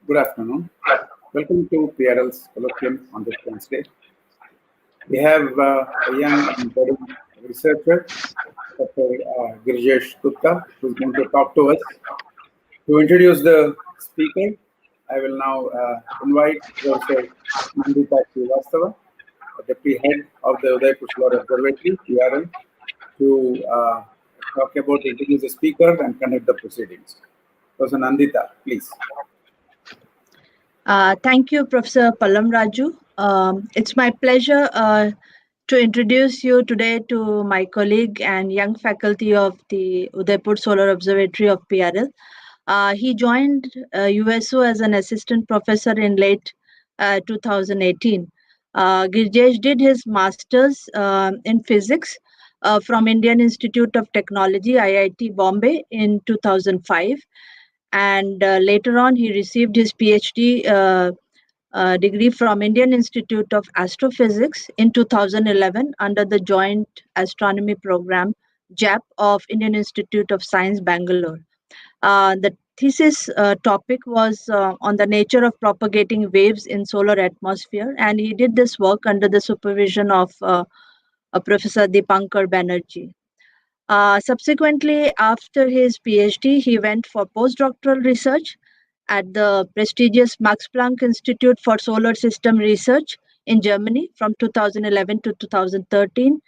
Good afternoon. Welcome to PRL's colloquium on this Wednesday. We have a young and budding researcher, Dr. Girjesh Gupta, who is going to talk to us. To introduce the speaker, I will now invite Professor Nandita Srivastava, Deputy Head of the Udaipur Solar Observatory, PRL, to talk about, introduce the speaker and conduct the proceedings. Professor Nandita, please. Thank you, Professor Pallam Raju. It's my pleasure to introduce you today to my colleague and young faculty of the Udaipur Solar Observatory of PRL. He joined USO as an assistant professor in late 2018. Girjesh did his master's in physics from Indian Institute of Technology, IIT Bombay in 2005. And later on, he received his Ph.D. Degree from Indian Institute of Astrophysics in 2011 under the Joint Astronomy Program, JAP, of Indian Institute of Science, Bangalore. The thesis topic was on the nature of propagating waves in solar atmosphere, and he did this work under the supervision of Professor Dipankar Banerjee. Subsequently, after his PhD, he went for postdoctoral research at the prestigious Max Planck Institute for Solar System Research in Germany from 2011 to 2013,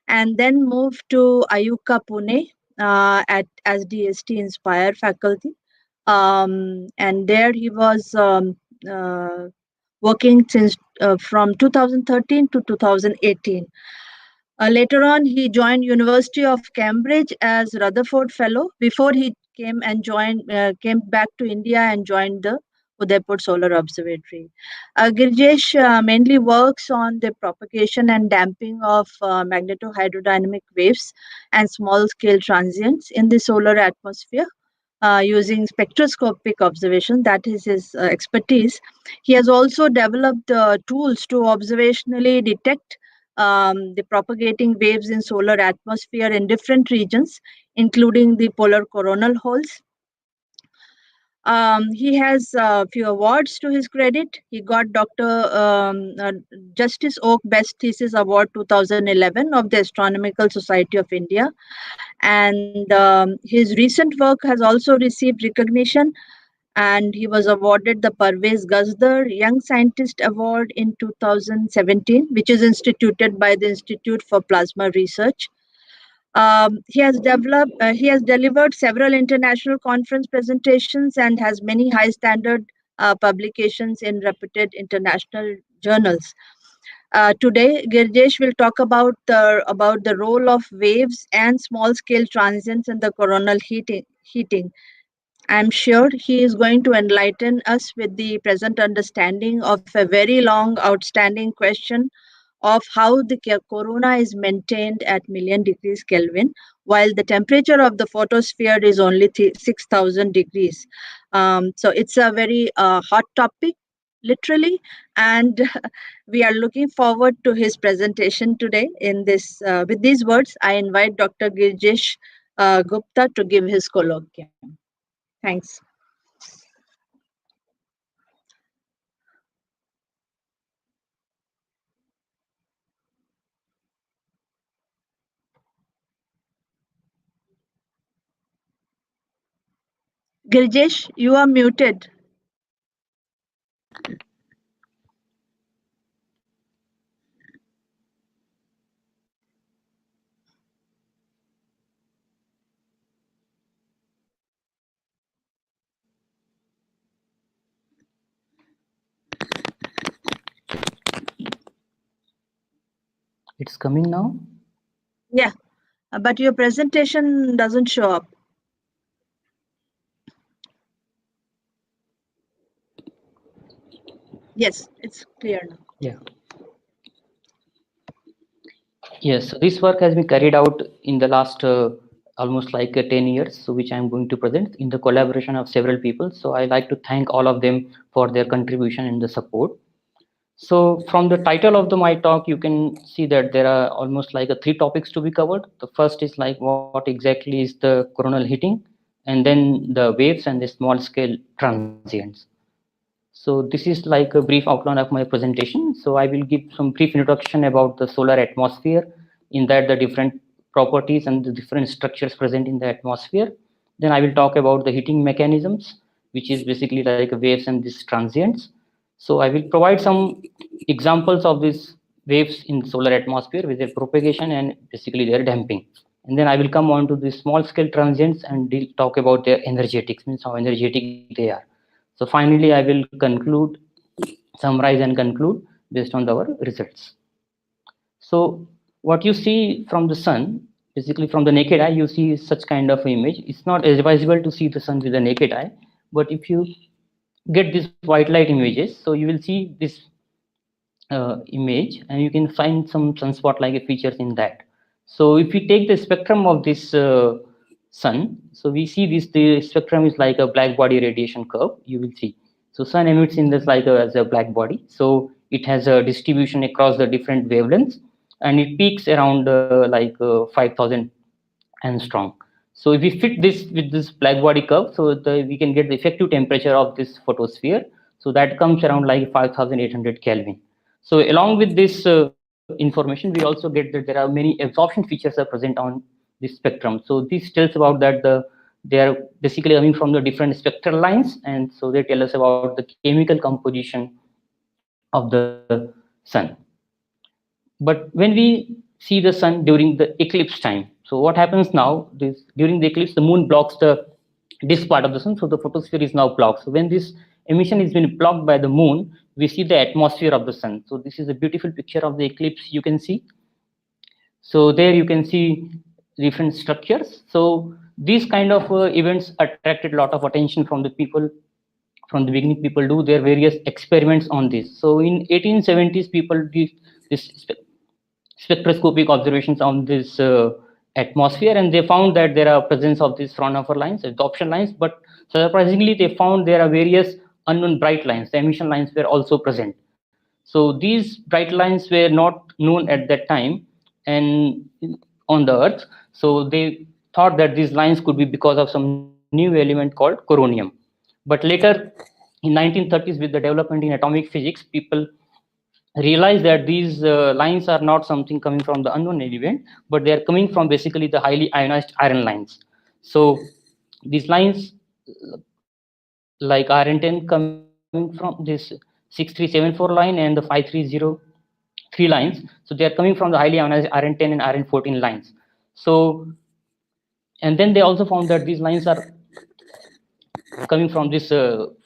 and then moved to IUCAA Pune as DST-INSPIRE Faculty. And there he was working since from 2013 to 2018. Later on, he joined University of Cambridge as Rutherford Fellow before he came back to India and joined the Udaipur Solar Observatory. Girjesh mainly works on the propagation and damping of magnetohydrodynamic waves and small-scale transients in the solar atmosphere using spectroscopic observation. That is his expertise. He has also developed tools to observationally detect the propagating waves in solar atmosphere in different regions, including the polar coronal holes. He has a few awards to his credit. He got Dr. Justice Oak Best Thesis Award 2011 of the Astronomical Society of India. And his recent work has also received recognition, and he was awarded the Parvez Guzdar Young Scientist Award in 2017, which is instituted by the Institute for Plasma Research. He has delivered several international conference presentations and has many high standard publications in reputed international journals. Today, Girjesh will talk about the role of waves and small scale transients in the coronal heating. I'm sure he is going to enlighten us with the present understanding of a very long outstanding question of how the corona is maintained at million degrees Kelvin, while the temperature of the photosphere is only 6,000 degrees. So it's a very hot topic, literally, and we are looking forward to his presentation today. In this, with these words, I invite Dr. Girjesh Gupta to give his colloquium. Thanks. Girjesh, you are muted. It's coming now? Yeah, but your presentation doesn't show up. Yes, it's clear now. Yeah. Yes, this work has been carried out in the last almost like 10 years, so which I'm going to present in the collaboration of several people. So I like to thank all of them for their contribution and the support. So from the title of my talk, you can see that there are almost like 3 topics to be covered. The first is like what exactly is the coronal heating, and then the waves and the small scale transients. So this is like a brief outline of my presentation. So I will give some brief introduction about the solar atmosphere, in that the different properties and the different structures present in the atmosphere. Then I will talk about the heating mechanisms, which is basically like waves and these transients. So I will provide some examples of these waves in solar atmosphere with their propagation and basically their damping. And then I will come on to the small scale transients and talk about their energetics, means how energetic they are. So finally, I will conclude, summarize and conclude based on our results. So what you see from the sun, basically from the naked eye, you see such kind of image. It's not advisable to see the sun with the naked eye, but if you get these white light images, so you will see this image and you can find some sunspot like features in that. So if we take the spectrum of this sun, so we see this, the spectrum is like a black body radiation curve, you will see. So sun emits in this like as a black body, so it has a distribution across the different wavelengths, and it peaks around 5000 angstrom. So if we fit this with this black body curve, so we can get the effective temperature of this photosphere. So that comes around like 5800 Kelvin. So along with this information, we also get that there are many absorption features are present on this spectrum. So this tells about that they are basically coming from the different spectral lines, and so they tell us about the chemical composition of the sun. But when we see the sun during the eclipse time, so what happens now, this during the eclipse, the moon blocks the this part of the sun, so the photosphere is now blocked. So when this emission is been blocked by the moon, we see the atmosphere of the sun. So this is a beautiful picture of the eclipse you can see. So there you can see different structures. So these kind of events attracted a lot of attention from the people. From the beginning, people do their various experiments on this. So in 1870s, people did this spectroscopic observations on this atmosphere, and they found that there are presence of these Fraunhofer lines, adsorption lines, but surprisingly they found there are various unknown bright lines. The emission lines were also present. So these bright lines were not known at that time and on the earth, so they thought that these lines could be because of some new element called coronium. But later in 1930s, with the development in atomic physics, people realize that these lines are not something coming from the unknown element, but they are coming from basically the highly ionized iron lines. So these lines like iron-10 coming from this 6374 line and the 5303 lines, so they are coming from the highly ionized iron-10 and iron-14 lines. So, and then they also found that these lines are coming from this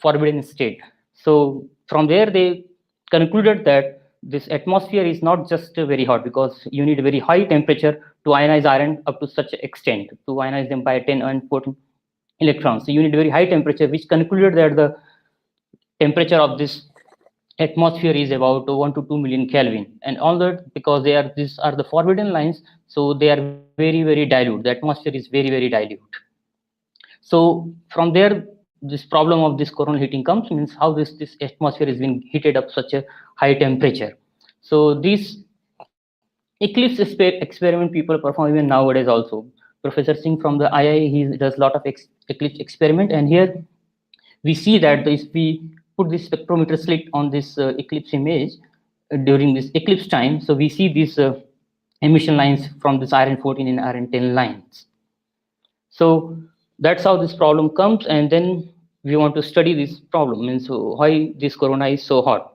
forbidden state. So from there they concluded that this atmosphere is not just very hot, because you need a very high temperature to ionize iron up to such extent, to ionize them by 10 and 14 electrons. So you need a very high temperature, which concluded that the temperature of this atmosphere is about 1 to 2 million Kelvin. And all that because these are the forbidden lines, so they are very dilute. The atmosphere is very dilute. So from there, this problem of this coronal heating comes, means how this atmosphere is being heated up such a high temperature. So this eclipse experiment people perform even nowadays also. Professor Singh from the II, he does a lot of eclipse experiment, and here we see that if we put this spectrometer slit on this eclipse image during this eclipse time, so we see these emission lines from this iron-14 and iron-10 lines. So that's how this problem comes, and then we want to study this problem, means why this corona is so hot.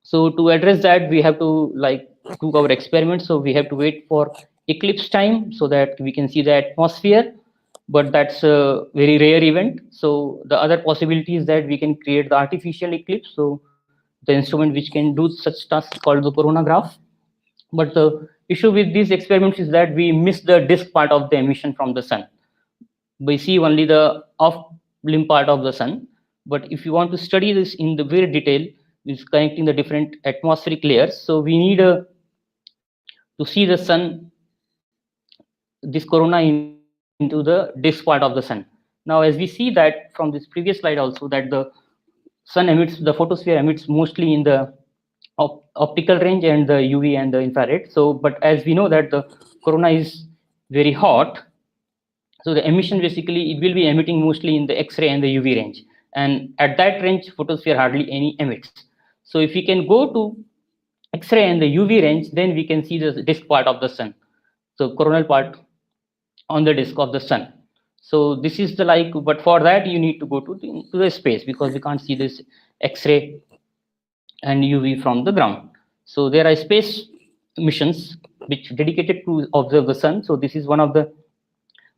So to address that, we have to do our experiments. So we have to wait for eclipse time so that we can see the atmosphere, but that's a very rare event. So the other possibility is that we can create the artificial eclipse, so the instrument which can do such tasks called the coronagraph. But the issue with these experiments is that we miss the disk part of the emission from the sun. We see only the off limb part of the sun. But if you want to study this in the very detail, is connecting the different atmospheric layers, so we need to see the sun, this corona, into the disk part of the sun. Now as we see that from this previous slide also, that the the photosphere emits mostly in the optical range and the UV and the infrared. So but as we know that the corona is very hot, so the emission basically it will be emitting mostly in the X-ray and the UV range. and at that range photosphere hardly any emits. So if we can go to X-ray and the UV range, then we can see the disk part of the sun, so coronal part on the disk of the sun. So this is the like, but for that you need to go to the space, because we can't see this X-ray and UV from the ground. So there are space missions which dedicated to observe the sun. So this is one of the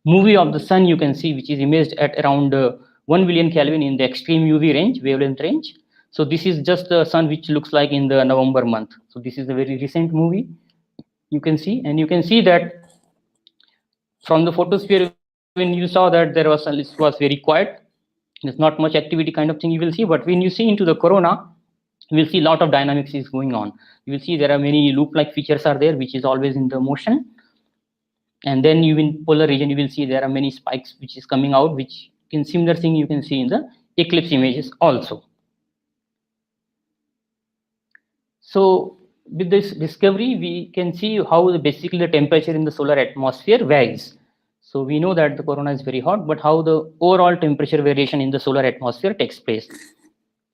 movie of the sun you can see, which is imaged at around 1 billion Kelvin in the extreme UV range, wavelength range. So this is just the sun which looks like in the November month. So this is a very recent movie you can see, and you can see that from the photosphere, when you saw that there was, it was very quiet, there's not much activity kind of thing you will see. But when you see into the corona, you will see a lot of dynamics is going on. You will see there are many loop-like features are there, which is always in the motion. And then you in polar region, you will see there are many spikes which is coming out, which in similar thing you can see in the eclipse images also. So with this discovery, we can see how basically the temperature in the solar atmosphere varies. So we know that the corona is very hot, but how the overall temperature variation in the solar atmosphere takes place.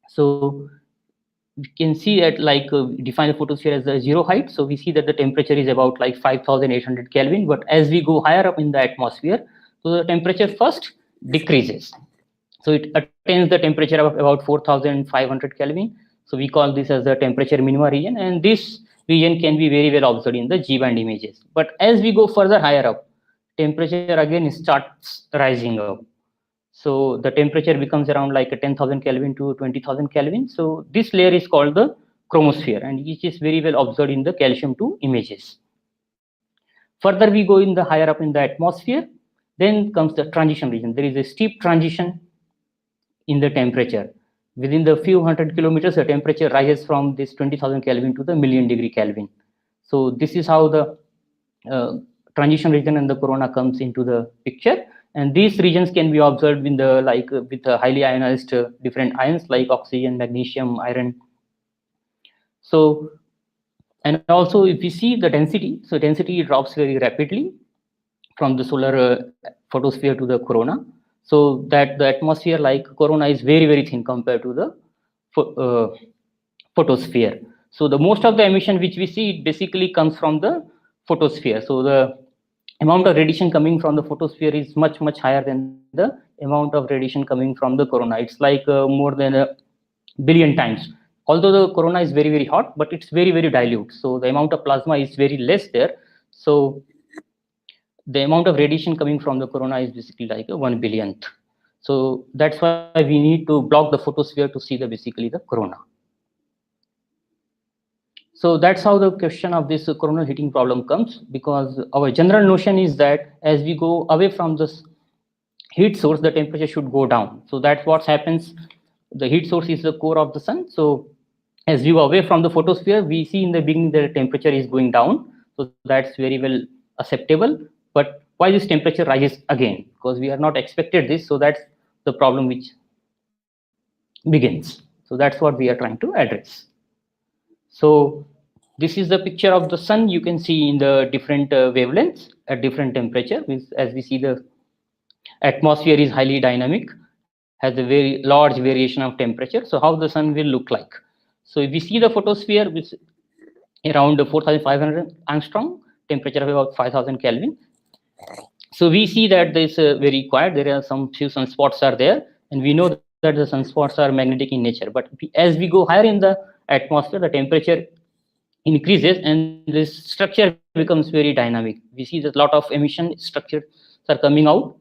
So we can see at like define the photosphere as a zero height. So we see that the temperature is about like 5,800 Kelvin. But as we go higher up in the atmosphere, so the temperature first decreases. So it attains the temperature of about 4,500 Kelvin. So we call this as the temperature minima region, and this region can be very well observed in the G-band images. But as we go further higher up, temperature again starts rising up. So the temperature becomes around like a 10,000 Kelvin to 20,000 Kelvin. So this layer is called the chromosphere, and which is very well observed in the calcium-2 images. Further we go in the higher up in the atmosphere, then comes the transition region. There is a steep transition in the temperature. Within the few hundred kilometers, the temperature rises from this 20,000 Kelvin to the million degree Kelvin. So this is how the transition region and the corona comes into the picture. And these regions can be observed in the like with highly ionized different ions like oxygen, magnesium, iron. So, and also if we see the density, so density drops very rapidly from the solar photosphere to the corona. So that the atmosphere like corona is very, very thin compared to the photosphere. So the most of the emission which we see, it basically comes from the photosphere. So the amount of radiation coming from the photosphere is much, much higher than the amount of radiation coming from the corona. It's like more than a billion times. Although the corona is very, very hot, but it's very, very dilute. So the amount of plasma is very less there. So the amount of radiation coming from the corona is basically like a 1 billionth. So that's why we need to block the photosphere to see the basically the corona. So that's how the question of this coronal heating problem comes, because our general notion is that as we go away from this heat source, the temperature should go down. So that's what happens. The heat source is the core of the sun. So as we go away from the photosphere, we see in the beginning the temperature is going down. So that's very well acceptable. But why this temperature rises again? Because we are not expected this. So that's the problem which begins. So that's what we are trying to address. So this is the picture of the sun. You can see in the different wavelengths at different temperature. As we see, the atmosphere is highly dynamic, has a very large variation of temperature. So how the sun will look like? So if we see the photosphere, which around 4,500 angstrom, temperature of about 5,000 Kelvin. So we see that there is very quiet. There are some few sunspots are there, and we know that the sunspots are magnetic in nature. But as we go higher in the atmosphere, the temperature increases and this structure becomes very dynamic. We see that a lot of emission structures are coming out.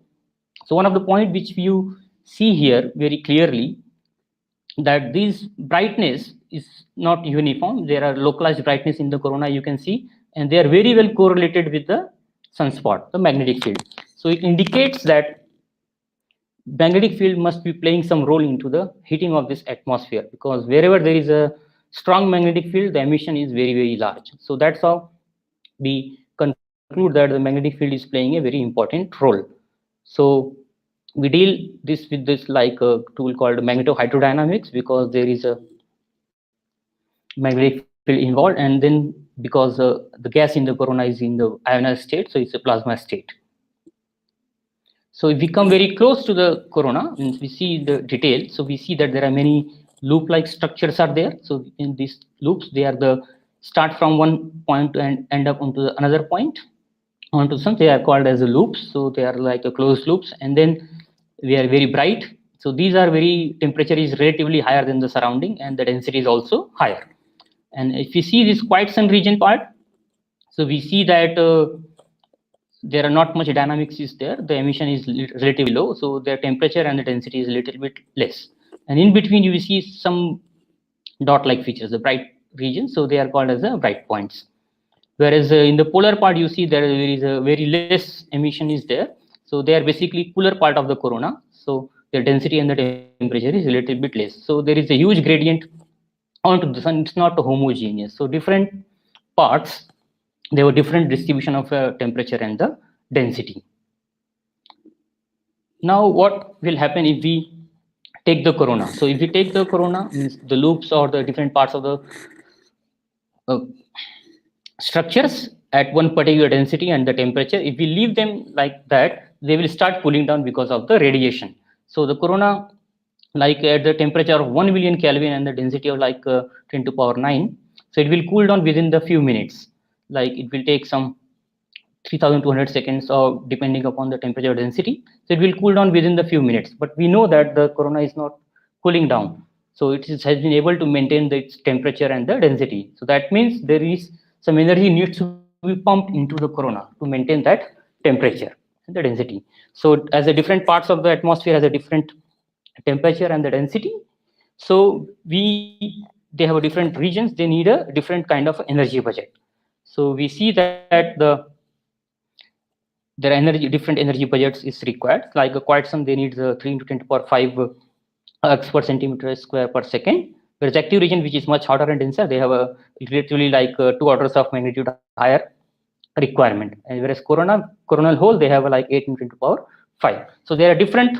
So one of the point which you see here very clearly, that this brightness is not uniform. There are localized brightness in the corona, you can see, and they are very well correlated with the sunspot, the magnetic field. So it indicates that magnetic field must be playing some role into the heating of this atmosphere, because wherever there is a strong magnetic field, the emission is very, very large. So that's how we conclude that the magnetic field is playing a very important role. So we deal this with this like a tool called magnetohydrodynamics, because there is a magnetic field involved, and then because the gas in the corona is in the ionized state, so it's a plasma state. So if we come very close to the corona, means we see the detail. So we see that there are many loop-like structures are there. So in these loops, they are the start from one point and end up onto another point. Onto some, they are called as a loops. So they are like a closed loops, and then they are very bright. So these are very temperature is relatively higher than the surrounding, and the density is also higher. And if you see this quiet sun region part, so we see that there are not much dynamics is there. The emission is relatively low, so the temperature and the density is a little bit less. And in between, you will see some dot-like features, the bright region. So they are called as the bright points. Whereas in the polar part, you see there is a very less emission is there. So they are basically cooler part of the corona. So their density and the temperature is a little bit less. So there is a huge gradient onto the sun. It's not homogeneous. So different parts, they have a different distribution of temperature and the density. Now, what will happen if we take the corona? So if we take the corona, means the loops or the different parts of the structures at one particular density and the temperature, if we leave them like that, they will start cooling down because of the radiation. So the corona, like at the temperature of 1 million Kelvin and the density of like 10 to power 9, so it will cool down within the few minutes. Like it will take some 3200 seconds or depending upon the temperature density. So it will cool down within the few minutes. But we know that the corona is not cooling down. So it has been able to maintain its temperature and the density. So that means there is some energy needs to be pumped into the corona to maintain that temperature and the density. So as the different parts of the atmosphere has a different temperature and the density, so they have a different regions, they need a different kind of energy budget. So we see that there are different energy budgets is required. Like a quiet sun, they need the 3 into 10 to power 5 ergs per centimeter square per second. Whereas active region, which is much hotter and denser, they have a relatively like 2 orders of magnitude higher requirement. And whereas coronal hole, they have a like 8 into 10 to power 5. So there are different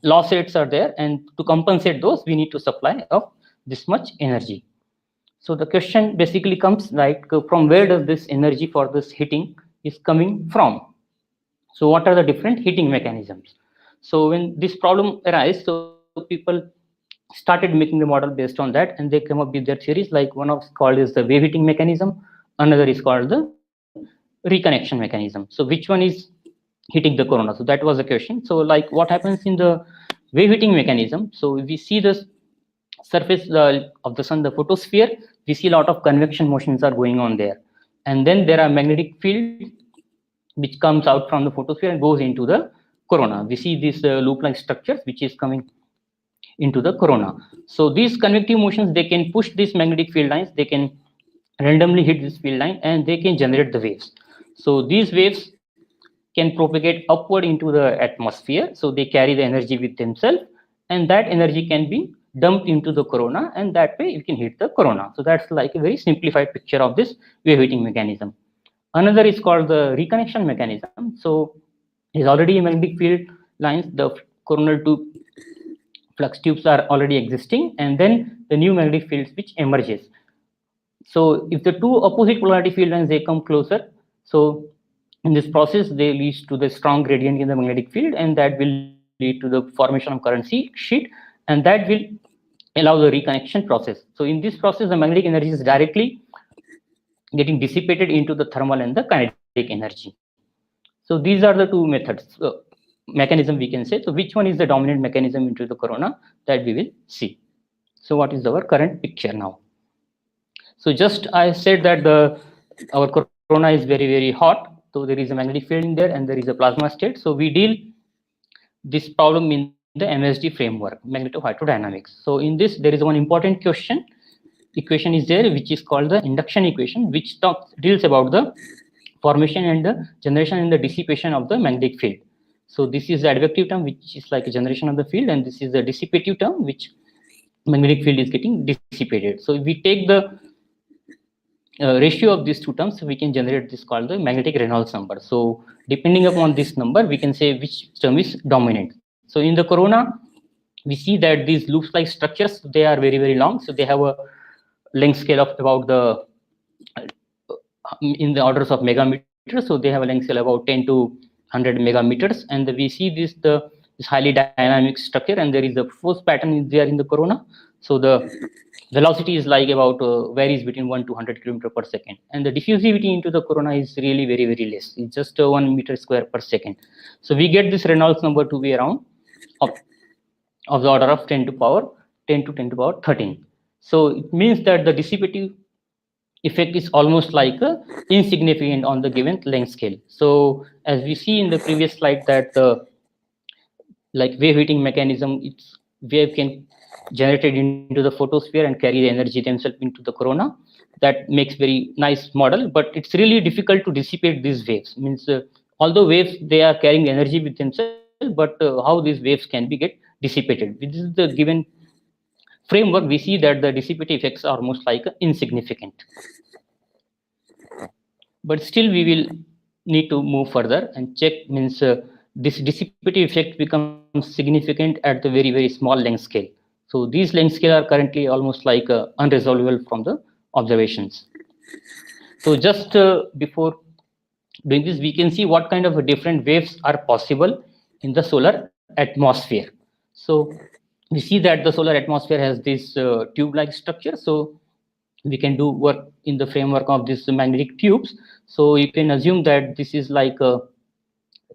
loss rates are there, and to compensate those, we need to supply of this much energy. So the question basically comes like from where does this energy for this heating is coming from? So what are the different heating mechanisms? So when this problem arises, so people started making the model based on that, and they came up with their theories. Like one of called is the wave heating mechanism, another is called the reconnection mechanism. So which one is heating the corona? So that was the question. So like what happens in the wave heating mechanism? So if we see the surface of the sun, the photosphere, we see a lot of convection motions are going on there, and then there are magnetic field which comes out from the photosphere and goes into the corona. We see these loop-like structures which is coming into the corona. So these convective motions, they can push these magnetic field lines, they can randomly hit this field line, and they can generate the waves. So these waves can propagate upward into the atmosphere. So they carry the energy with themselves, and that energy can be dumped into the corona, and that way you can hit the corona. So that's like a very simplified picture of this wave heating mechanism. Another is called the reconnection mechanism. So is already a magnetic field lines, the coronal tube flux tubes are already existing, and then the new magnetic fields which emerges. So if the two opposite polarity field lines, they come closer, so in this process they lead to the strong gradient in the magnetic field, and that will lead to the formation of current sheet, and that will allow the reconnection process. So in this process, the magnetic energy is directly getting dissipated into the thermal and the kinetic energy. So these are the two methods, mechanism we can say. So which one is the dominant mechanism into the corona, that we will see. So what is our current picture now? So just I said that our corona is very, very hot. So there is a magnetic field in there and there is a plasma state. So we deal this problem in the MSD framework, magnetohydrodynamics. So in this, there is one important equation is there, which is called the induction equation, which deals about the formation and the generation and the dissipation of the magnetic field. So this is the advective term, which is like a generation of the field, and this is the dissipative term, which magnetic field is getting dissipated. So if we take the ratio of these two terms, we can generate this called the magnetic Reynolds number. So depending upon this number, we can say which term is dominant. So in the corona, we see that these loops-like structures, they are very, very long. So they have a length scale of about in the orders of megameters. So they have a length scale about 10 to 100 megameters, and we see this highly dynamic structure, and there is a force pattern is there in the corona. So the velocity is like about varies between 1 to 100 kilometer per second, and the diffusivity into the corona is really very less. It's just 1 meter square per second. So we get this Reynolds number to be around of the order of 10 to the power 13. So it means that the dissipative effect is almost like insignificant on the given length scale. So as we see in the previous slide that like wave heating mechanism, its wave can generated into the photosphere and carry the energy themselves into the corona. That makes very nice model, but it's really difficult to dissipate these waves. Means although waves, they are carrying energy with themselves, but how these waves can be get dissipated. This is the given framework. We see that the dissipative effects are almost like insignificant. But still we will need to move further and check. Means this dissipative effect becomes significant at the very small length scale. So these length scale are currently almost like unresolvable from the observations. So just before doing this, we can see what kind of different waves are possible in the solar atmosphere. So we see that the solar atmosphere has this tube-like structure. So we can do work in the framework of this magnetic tubes. So you can assume that this is like a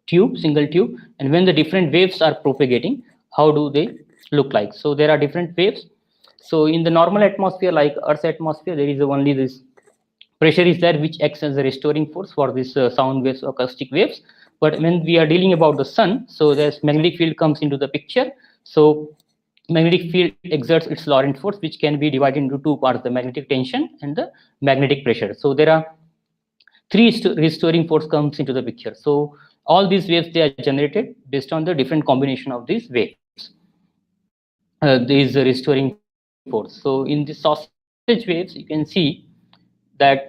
tube, single tube, and when the different waves are propagating, how do they look like? So there are different waves. So in the normal atmosphere, like Earth's atmosphere, there is only this pressure is there, which acts as a restoring force for this sound waves, acoustic waves. But when we are dealing about the sun, so this magnetic field comes into the picture. So magnetic field exerts its Lorentz force, which can be divided into two parts: the magnetic tension and the magnetic pressure. So there are three restoring force comes into the picture. So all these waves, they are generated based on the different combination of these waves. These restoring force. So in the sausage waves, you can see that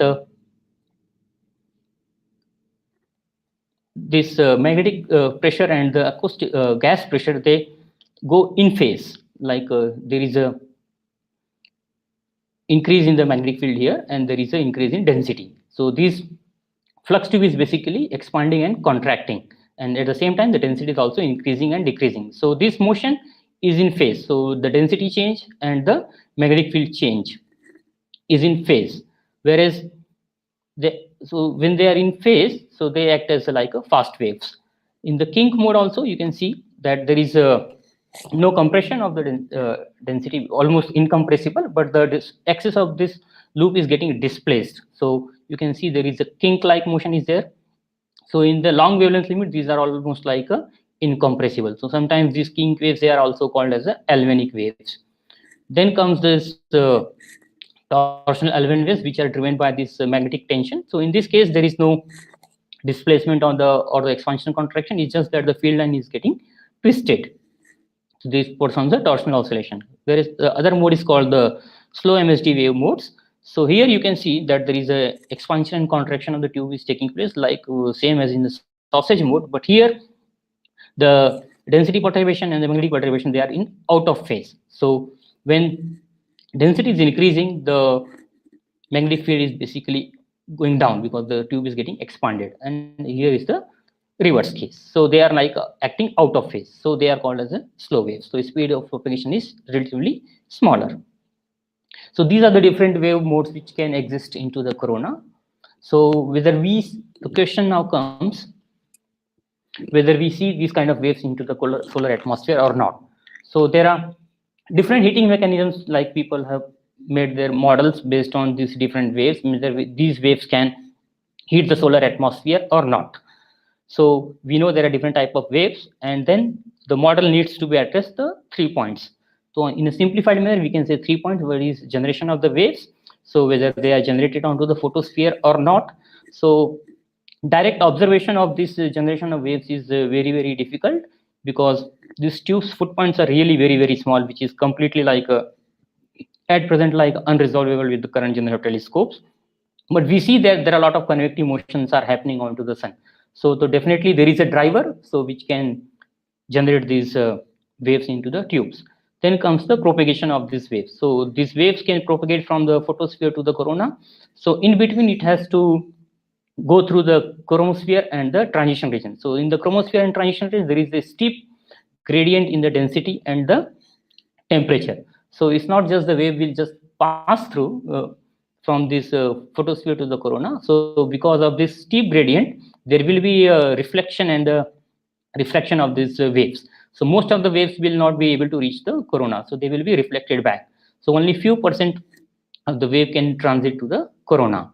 this magnetic pressure and the acoustic gas pressure, they go in phase. Like there is a increase in the magnetic field here, and there is an increase in density. So this flux tube is basically expanding and contracting, and at the same time the density is also increasing and decreasing. So this motion is in phase. So the density change and the magnetic field change is in phase, whereas so when they are in phase, so they act as like a fast waves. In the kink mode also, you can see that there is a no compression of the density, almost incompressible, but the axis of this loop is getting displaced. So you can see there is a kink-like motion is there. So in the long wavelength limit, these are almost like incompressible. So sometimes these kink waves, they are also called as Alfvénic waves. Then comes this torsional Alfvén waves, which are driven by this magnetic tension. So in this case, there is no displacement on the expansion contraction. It's just that the field line is getting twisted. So this puts on the torsional oscillation. Whereas the other mode is called the slow MSD wave modes. So here you can see that there is a expansion and contraction of the tube is taking place, like same as in the sausage mode. But here the density perturbation and the magnetic perturbation, they are in out of phase. So when density is increasing, the magnetic field is basically going down because the tube is getting expanded, and here is the reverse case. So they are like acting out of phase. So they are called as a slow wave. So speed of propagation is relatively smaller. So these are the different wave modes which can exist into the corona. So the question now comes whether we see these kind of waves into the solar atmosphere or not. So there are different heating mechanisms, like people have made their models based on these different waves, whether these waves can heat the solar atmosphere or not. So we know there are different type of waves, and then the model needs to be addressed the 3 points. So in a simplified manner, we can say 3 points. Where is generation of the waves, so whether they are generated onto the photosphere or not. So direct observation of this generation of waves is very difficult, because these tube's footpoints are really very small, which is completely like at present like unresolvable with the current generation of telescopes. But we see that there are a lot of convective motions are happening onto the sun. So definitely there is a driver, so which can generate these waves into the tubes. Then comes the propagation of these waves. So these waves can propagate from the photosphere to the corona. So in between, it has to go through the chromosphere and the transition region. So in the chromosphere and transition region, there is a steep gradient in the density and the temperature. So it's not just the wave will just pass through from this photosphere to the corona. So because of this steep gradient, there will be a reflection and a refraction of these waves. So most of the waves will not be able to reach the corona, so they will be reflected back. So only few percent of the wave can transit to the corona.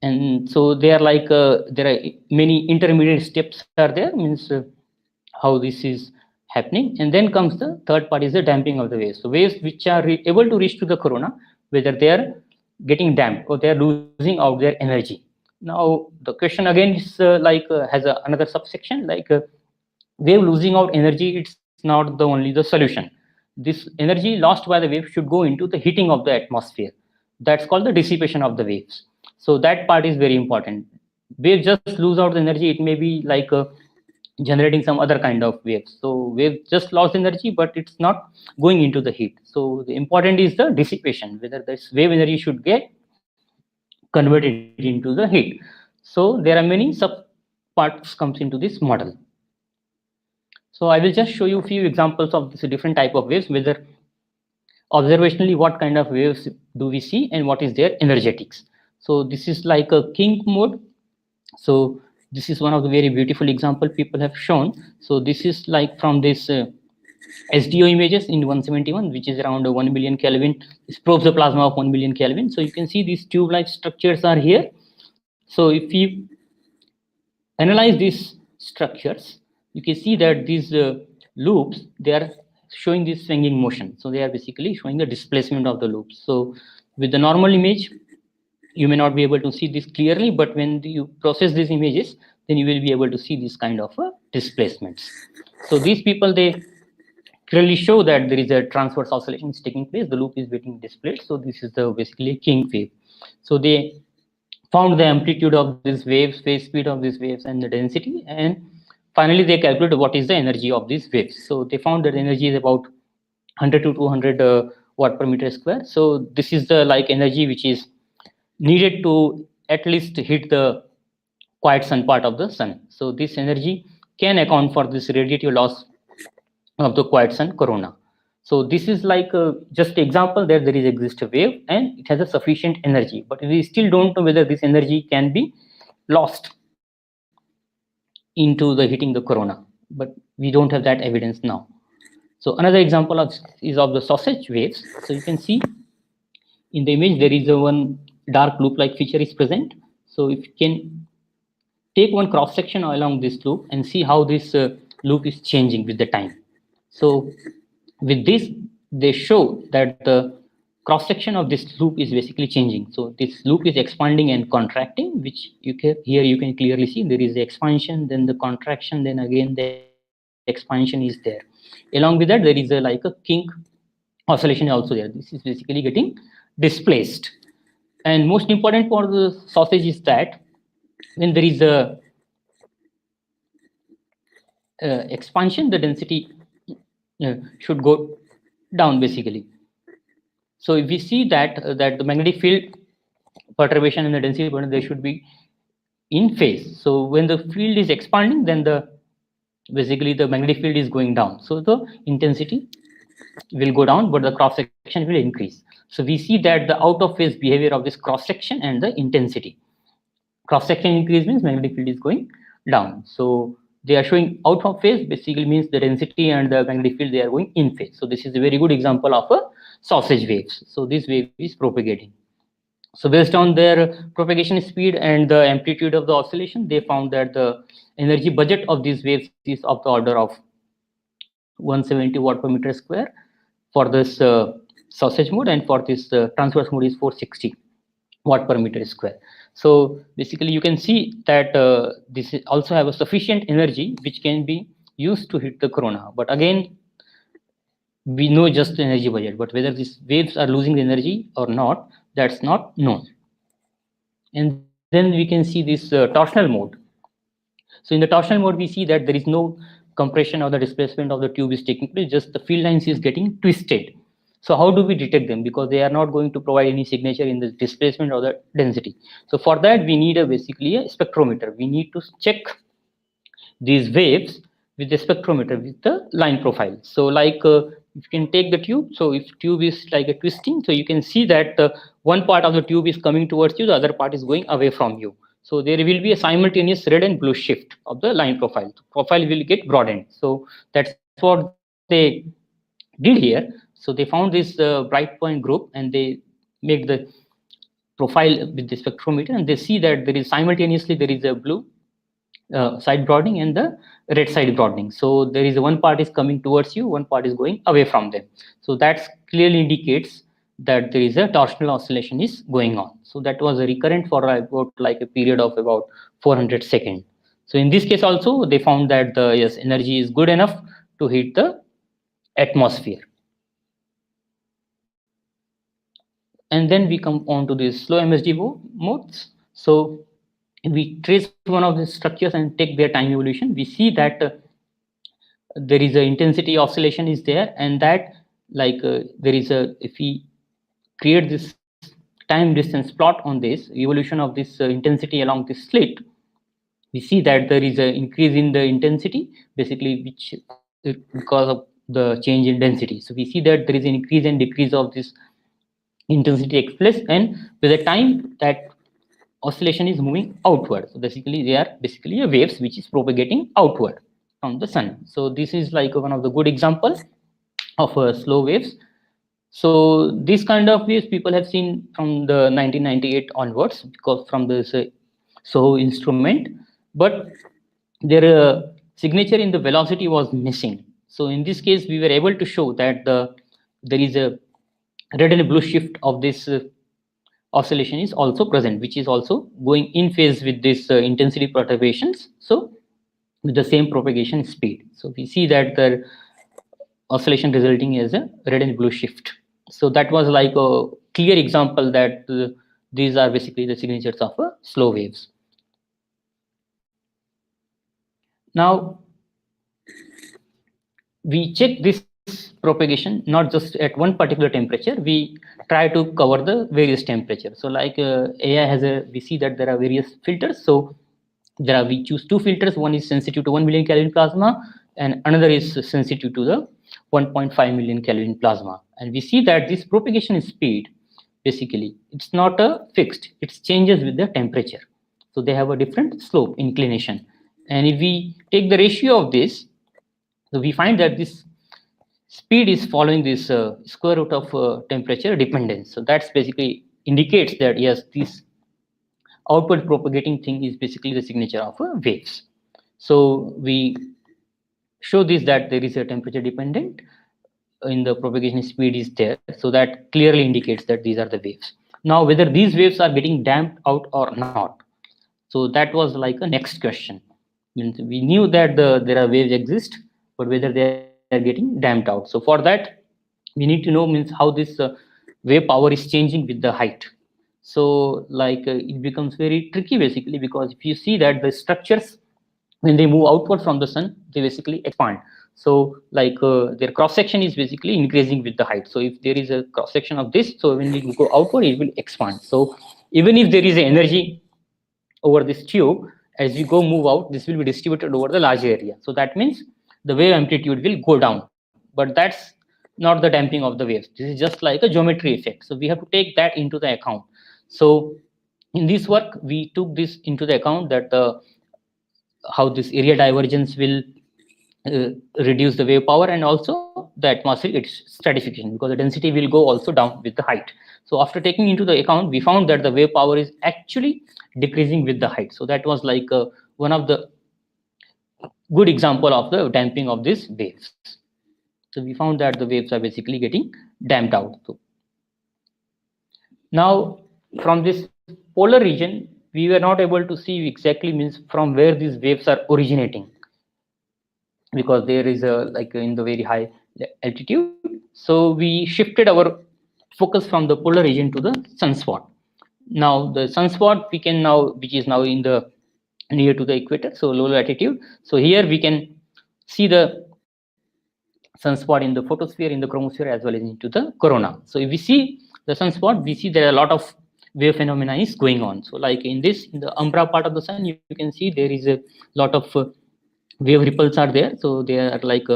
And so they are like there are many intermediate steps are there, means how this is happening. And then comes the third part, is the damping of the waves. So waves which are able to reach to the corona, whether they are getting damped or they are losing out their energy. Now the question again is has another subsection, wave losing out energy. It's not the only the solution. This energy lost by the wave should go into the heating of the atmosphere. That's called the dissipation of the waves. So that part is very important. Wave just lose out the energy, it may be generating some other kind of waves. So wave just lost energy, but it's not going into the heat. So the important is the dissipation, whether this wave energy should get converted into the heat. So there are many sub parts comes into this model. So I will just show you a few examples of this different type of waves, whether observationally what kind of waves do we see and what is their energetics. So this is like a kink mode. So this is one of the very beautiful example people have shown. So this is like from this SDO images in 171, which is around 1 million Kelvin. This probes the plasma of 1 million Kelvin. So you can see these tube-like structures are here. So if you analyze these structures, you can see that these loops, they are showing this swinging motion. So they are basically showing the displacement of the loops. So with the normal image, you may not be able to see this clearly, but when you process these images, then you will be able to see this kind of displacements. So these people, they clearly show that there is a transverse oscillation is taking place. The loop is getting displaced. So this is the basically kink wave. So they found the amplitude of these waves, phase speed of these waves, and the density. And finally, they calculated what is the energy of these waves. So they found that the energy is about 100 to 200 watt per meter square. So this is the energy which is needed to at least hit the quiet sun part of the sun. So this energy can account for this radiative loss of the quiet sun corona. So this is just example that there is exist a wave and it has a sufficient energy, but we still don't know whether this energy can be lost into the hitting the corona, but we don't have that evidence now. So another example is of the sausage waves. So you can see in the image there is a one dark loop like feature is present. So if you can take one cross section along this loop and see how this loop is changing with the time. So with this, they show that the cross section of this loop is basically changing. So this loop is expanding and contracting, which here you can clearly see there is the expansion, then the contraction, then again the expansion is there. Along with that, there is a kink oscillation also there. This is basically getting displaced. And most important for the sausage is that when there is a expansion, the density should go down basically. So if we see that the magnetic field perturbation and the density they should be in phase. So when the field is expanding, then basically the magnetic field is going down. So the intensity will go down, but the cross section will increase. So we see that the out of phase behavior of this cross section and the intensity. Cross section increase means magnetic field is going down. So they are showing out of phase basically means the density and the magnetic field they are going in phase. So this is a very good example of a sausage waves. So this wave is propagating. So based on their propagation speed and the amplitude of the oscillation, they found that the energy budget of these waves is of the order of 170 watt per meter square for this sausage mode, and for this transverse mode is 460 watt per meter square. So basically you can see that this also have a sufficient energy which can be used to hit the corona. But again, we know just the energy budget, but whether these waves are losing the energy or not, that's not known. And then we can see this torsional mode. So in the torsional mode, we see that there is no compression or the displacement of the tube is taking place, just the field lines is getting twisted. So how do we detect them? Because they are not going to provide any signature in the displacement or the density. So for that, we need basically a spectrometer. We need to check these waves with the spectrometer with the line profile. So like you can take the tube. So if tube is like a twisting, so you can see that one part of the tube is coming towards you, the other part is going away from you. So there will be a simultaneous red and blue shift of the line profile. The profile will get broadened. So that's what they did here. So they found this bright point group, and they make the profile with the spectrometer, and they see that there is simultaneously there is a blue side broadening and the red side broadening. So there is one part is coming towards you, one part is going away from them. So that clearly indicates that there is a torsional oscillation is going on. So that was a recurrent for about like a period of about 400 seconds. So in this case also they found that the yes energy is good enough to hit the atmosphere. And then we come on to the slow MSD modes. So we trace one of the structures and take their time evolution. We see that there is a intensity oscillation is there, and that like there is a, if we create this time distance plot on this evolution of this intensity along this slit, we see that there is an increase in the intensity basically which because of the change in density. So we see that there is an increase and decrease of this intensity takes place, and with the time that oscillation is moving outward. So basically they are basically a waves which is propagating outward from the sun. So this is like one of the good examples of slow waves. So this kind of waves people have seen from the 1998 onwards, because from this SOHO instrument, but their signature in the velocity was missing. So in this case we were able to show that there is a red and blue shift of this oscillation is also present, which is also going in phase with this intensity perturbations. So with the same propagation speed. So we see that the oscillation resulting is a red and blue shift. So that was like a clear example that these are basically the signatures of slow waves. Now we check this propagation not just at one particular temperature, we try to cover the various temperatures. So like AI has a, we see that there are various filters. So there are, we choose two filters, one is sensitive to 1 million Kelvin plasma and another is sensitive to the 1.5 million Kelvin plasma. And we see that this propagation speed basically it's not a fixed, it changes with the temperature. So they have a different slope inclination, and if we take the ratio of this, so we find that this speed is following this square root of temperature dependence. So that's basically indicates that yes, this outward propagating thing is basically the signature of waves. So we show this that there is a temperature dependent in the propagation speed is there. So that clearly indicates that these are the waves. Now whether these waves are getting damped out or not, so that was like a next question. Means we knew that there are waves exist, but whether they are getting damped out. So for that we need to know means how this wave power is changing with the height. So like it becomes very tricky basically, because if you see that the structures when they move outward from the sun, they basically expand. So like their cross section is basically increasing with the height. So if there is a cross section of this, so when you go outward it will expand. So even if there is a energy over this tube, as you go move out, this will be distributed over the large area. So that means the wave amplitude will go down, but that's not the damping of the waves. This is just like a geometry effect. So we have to take that into the account. So in this work we took this into the account that how this area divergence will reduce the wave power, and also the atmospheric stratification, because the density will go also down with the height. So after taking into the account, we found that the wave power is actually decreasing with the height. So that was like one of the good example of the damping of these waves. So we found that the waves are basically getting damped out. So now from this polar region, we were not able to see exactly means from where these waves are originating, because there is a like in the very high altitude. So we shifted our focus from the polar region to the sunspot. Now the sunspot we can now, which is now in the near to the equator, so low latitude. So here we can see the sunspot in the photosphere, in the chromosphere, as well as into the corona. So if we see the sunspot, we see there are a lot of wave phenomena is going on. So like in the umbra part of the sun, you can see there is a lot of wave ripples are there. So they are like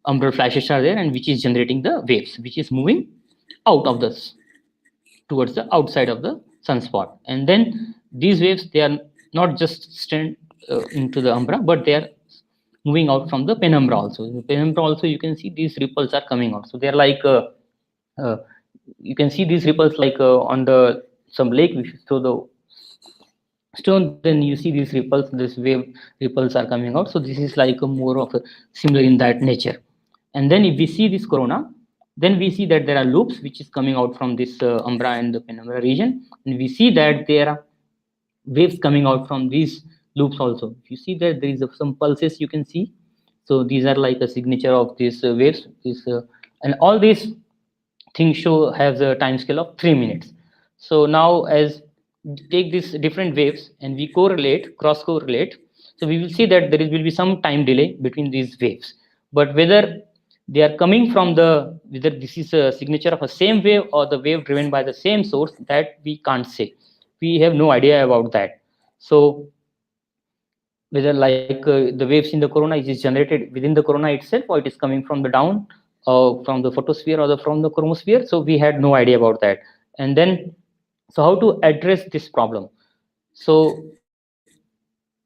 umbral flashes are there, and which is generating the waves, which is moving out of this towards the outside of the sunspot. And then these waves, they are not just straight into the umbra, but they are moving out from the penumbra also. In the penumbra also, you can see these ripples are coming out. So they are like you can see these ripples like on the some lake which is through the stone. Then you see these ripples, this wave ripples are coming out. So this is like a more of a similar in that nature. And then if we see this corona, then we see that there are loops which is coming out from this umbra and the penumbra region, and we see that there are waves coming out from these loops also. If you see that there is some pulses you can see, so these are like a signature of these waves. And all these things show has a time scale of 3 minutes. So now as take these different waves and we cross correlate, so we will see that will be some time delay between these waves. But whether they are coming from whether this is a signature of a same wave or the wave driven by the same source, that we can't say. We have no idea about that. So whether like the waves in the corona is generated within the corona itself, or it is coming from the down from the photosphere or from the chromosphere, so we had no idea about that. And then so how to address this problem? So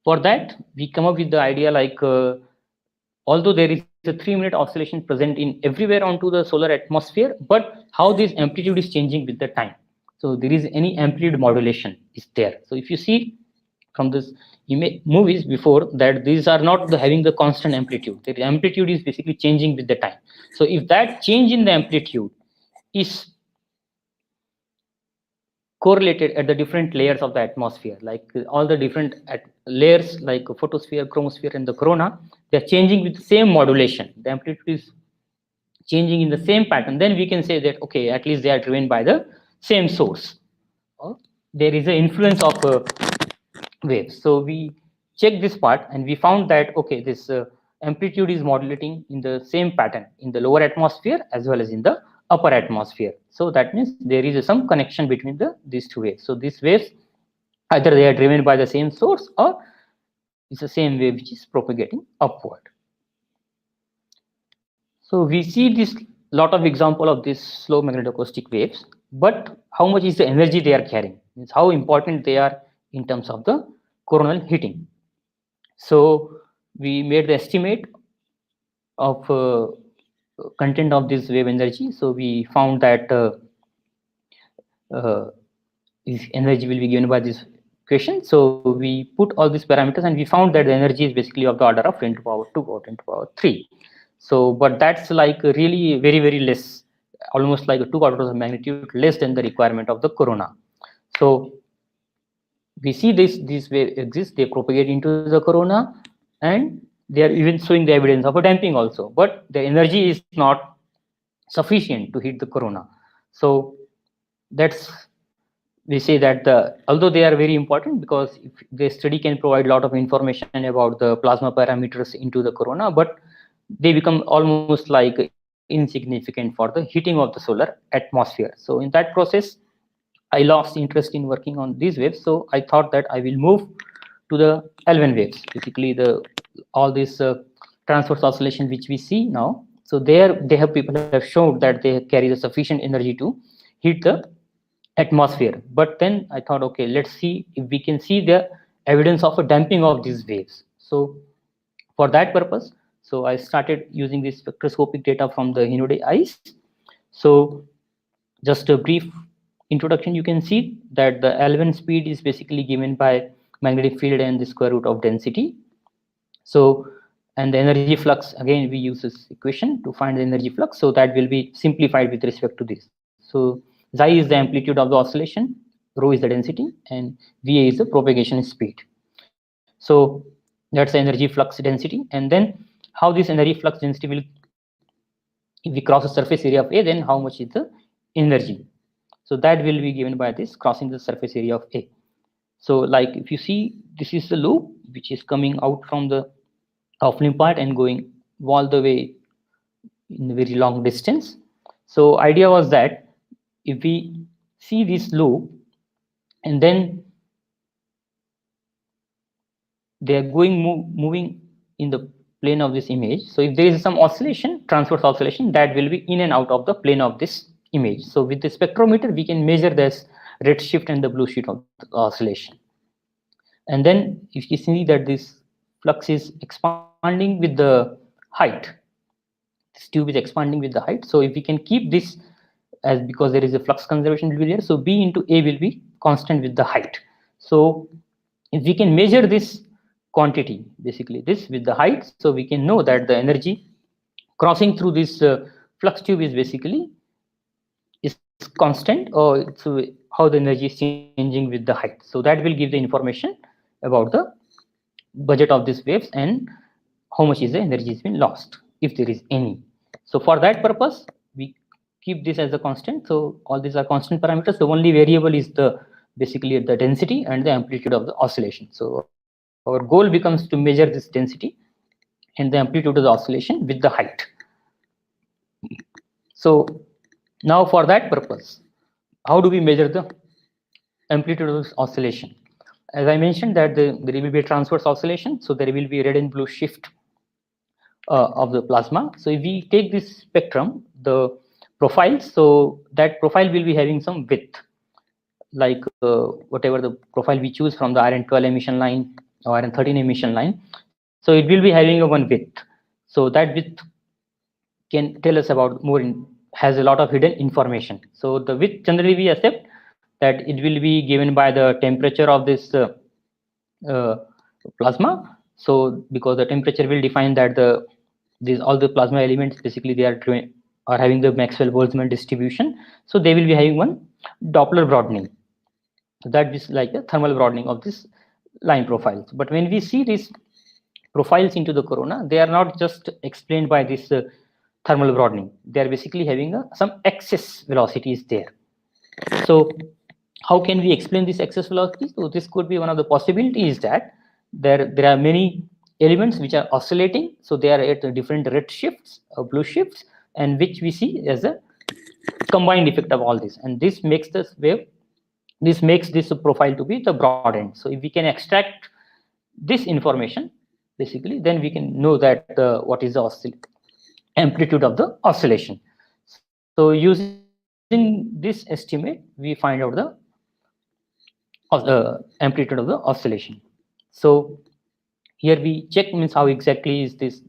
for that we come up with the idea like although there is a 3-minute oscillation present in everywhere onto the solar atmosphere, but how this amplitude is changing with the time. So there is any amplitude modulation is there. So if you see from this movies before that, these are not having the constant amplitude. The amplitude is basically changing with the time. So if that change in the amplitude is correlated at the different layers of the atmosphere, like all the different layers like photosphere, chromosphere, and the corona, they are changing with the same modulation. The amplitude is changing in the same pattern. Then we can say that okay, at least they are driven by the same source. There is an influence of waves. So we checked this part and we found that okay, this amplitude is modulating in the same pattern in the lower atmosphere as well as in the upper atmosphere. So that means there is some connection between these two waves. So these waves, either they are driven by the same source or it's the same wave which is propagating upward. So we see this lot of example of these slow magnetoacoustic waves, but how much is the energy they are carrying? Means how important they are in terms of the coronal heating. So we made the estimate of content of this wave energy. So we found that this energy will be given by this equation. So we put all these parameters and we found that the energy is basically of the order of 10 to the power 2 or 10 to the power 3. So, but that's like really very, very less, almost like 2 orders of magnitude less than the requirement of the corona. So we see these waves exist, they propagate into the corona, and they are even showing the evidence of a damping also, but the energy is not sufficient to hit the corona. So that's, we say that although they are very important because if the study can provide a lot of information about the plasma parameters into the corona, but they become almost like insignificant for the heating of the solar atmosphere. So in that process, I lost interest in working on these waves. So I thought that I will move to the Alfvén waves, basically all these transverse oscillation which we see now. So there people have shown that they carry the sufficient energy to heat the atmosphere. But then I thought, okay, let's see if we can see the evidence of a damping of these waves. So for that purpose, so I started using this spectroscopic data from the Hinode ice. So just a brief introduction, you can see that the Alfvén speed is basically given by magnetic field and the square root of density. So, and the energy flux, again, we use this equation to find the energy flux. So that will be simplified with respect to this. So xi is the amplitude of the oscillation, rho is the density, and Va is the propagation speed. So that's the energy flux density. And then how this energy flux density will, if we cross the surface area of A, then how much is the energy? So that will be given by this crossing the surface area of A. So like if you see, this is the loop which is coming out from the Alfvén part and going all the way in a very long distance. So idea was that if we see this loop and then they are moving in the plane of this image. So if there is some oscillation, transverse oscillation, that will be in and out of the plane of this image. So with the spectrometer, we can measure this red shift and the blue shift of the oscillation. And then if you see that this flux is expanding with the height, this tube is expanding with the height. So if we can keep this as, because there is a flux conservation will be there, so B into A will be constant with the height. So if we can measure this quantity, basically this with the height, so we can know that the energy crossing through this flux tube is basically is constant, or it's how the energy is changing with the height. So that will give the information about the budget of these waves and how much is the energy has been lost, if there is any. So for that purpose, we keep this as a constant. So all these are constant parameters. The only variable is the basically the density and the amplitude of the oscillation. So our goal becomes to measure this density and the amplitude of the oscillation with the height. So now for that purpose, how do we measure the amplitude of this oscillation? As I mentioned that there will be a transverse oscillation, so there will be red and blue shift of the plasma. So if we take this spectrum, the profile, so that profile will be having some width, like whatever the profile we choose from the iron-12 emission line or iron-13 emission line. So it will be having a one width. So that width can tell us about more, has a lot of hidden information. So the width generally we accept that it will be given by the temperature of this plasma. So because the temperature will define that all the plasma elements basically they are having the Maxwell-Boltzmann distribution. So they will be having one Doppler broadening. So that is like a thermal broadening of this line profiles. But when we see these profiles into the corona, they are not just explained by this thermal broadening. They are basically having some excess velocity is there. So how can we explain this excess velocity? So this could be one of the possibilities that there are many elements which are oscillating. So they are at different red shifts or blue shifts, and which we see as a combined effect of all this. And this makes this wave, this makes this profile to be the broad end. So if we can extract this information, basically, then we can know that what is the amplitude of the oscillation. So using this estimate, we find out the amplitude of the oscillation. So here we check means how exactly is this,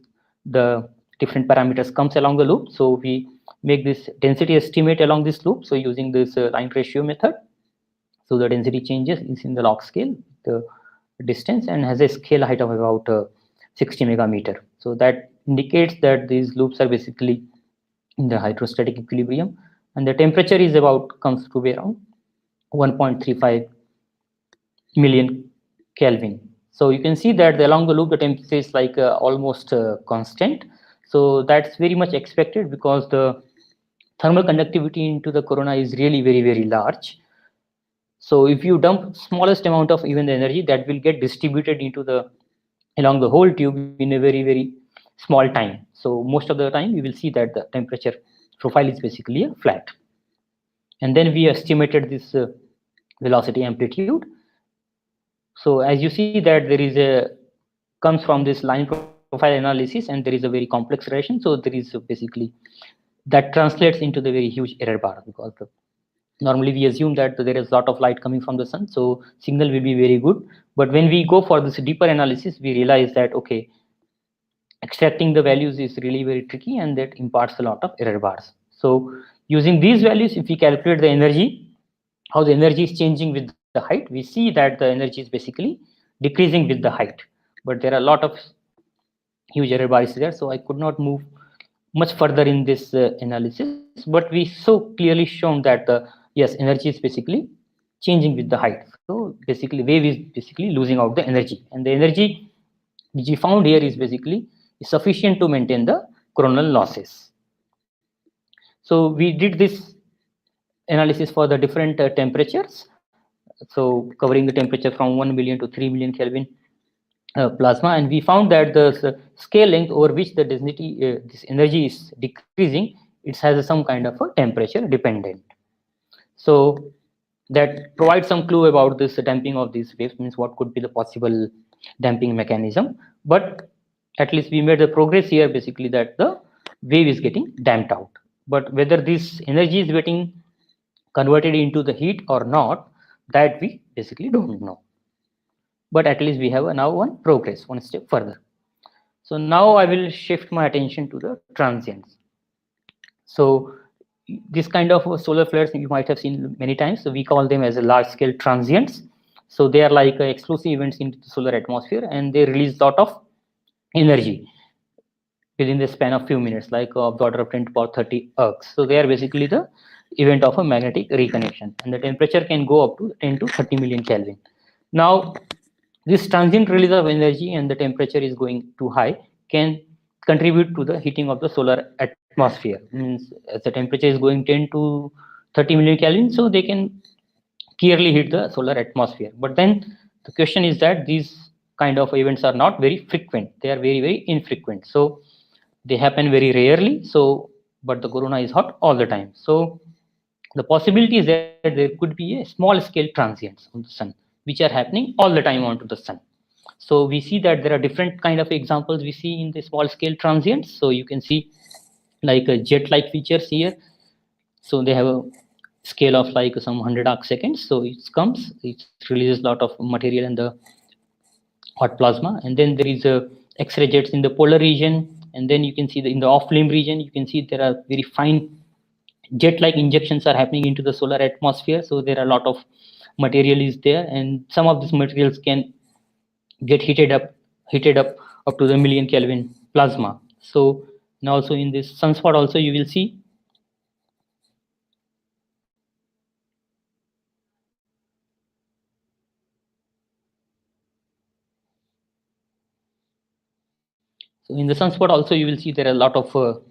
the different parameters comes along the loop. So we make this density estimate along this loop. So using this line ratio method. So the density changes is in the log scale, the distance, and has a scale height of about 60 megameter. So that indicates that these loops are basically in the hydrostatic equilibrium, and the temperature is about, comes to be around 1.35 million Kelvin. So you can see that along the loop the temperature is like almost constant. So that's very much expected because the thermal conductivity into the corona is really very large. So if you dump smallest amount of even the energy, that will get distributed into the along the whole tube in a very small time. So most of the time we will see that the temperature profile is basically a flat. And then we estimated this velocity amplitude. So as you see that there is a comes from this line profile analysis, and there is a very complex relation. So there is basically that translates into the very huge error bar, because normally we assume that there is a lot of light coming from the sun, so signal will be very good. But when we go for this deeper analysis, we realize that okay, extracting the values is really very tricky, and that imparts a lot of error bars. So using these values, if we calculate the energy, how the energy is changing with the height, we see that the energy is basically decreasing with the height. But there are a lot of huge error bars there, so I could not move much further in this analysis. But we so clearly shown that the yes, energy is basically changing with the height. So basically wave is basically losing out the energy, and the energy which we found here is basically sufficient to maintain the coronal losses. So we did this analysis for the different temperatures, so covering the temperature from 1 million to 3 million Kelvin, plasma, and we found that the scale length over which the density, this energy is decreasing, it has some kind of a temperature dependent. So that provides some clue about this damping of these waves, means what could be the possible damping mechanism. But at least we made the progress here, basically that the wave is getting damped out. But whether this energy is getting converted into the heat or not, that we basically don't know. But at least we have now one progress, one step further. So now I will shift my attention to the transients. So this kind of solar flares you might have seen many times. So we call them as a large scale transients. So they are like explosive events into the solar atmosphere, and they release a lot of energy within the span of few minutes, like of the order of 10 to the power 30 ergs. So they are basically the event of a magnetic reconnection, and the temperature can go up to 10 to 30 million Kelvin. Now, this transient release of energy and the temperature is going too high can contribute to the heating of the solar atmosphere. Means as the temperature is going 10 to 30 million Kelvin, so they can clearly hit the solar atmosphere. But then the question is that these kind of events are not very frequent. They are very, very infrequent. So they happen very rarely. So, but the corona is hot all the time. So the possibility is that there could be a small scale transients on the sun, which are happening all the time onto the sun. So we see that there are different kind of examples we see in the small scale transients. So you can see like a jet-like features here. So they have a scale of like some 100 arc seconds. So it comes, it releases a lot of material in the hot plasma, and then there is a X-ray jets in the polar region, and then you can see in the off-limb region, you can see there are very fine jet-like injections are happening into the solar atmosphere. So there are a lot of material is there, and some of these materials can get heated up to the million Kelvin plasma. So and also in this sunspot also you will see so in the sunspot also you will see there are a lot of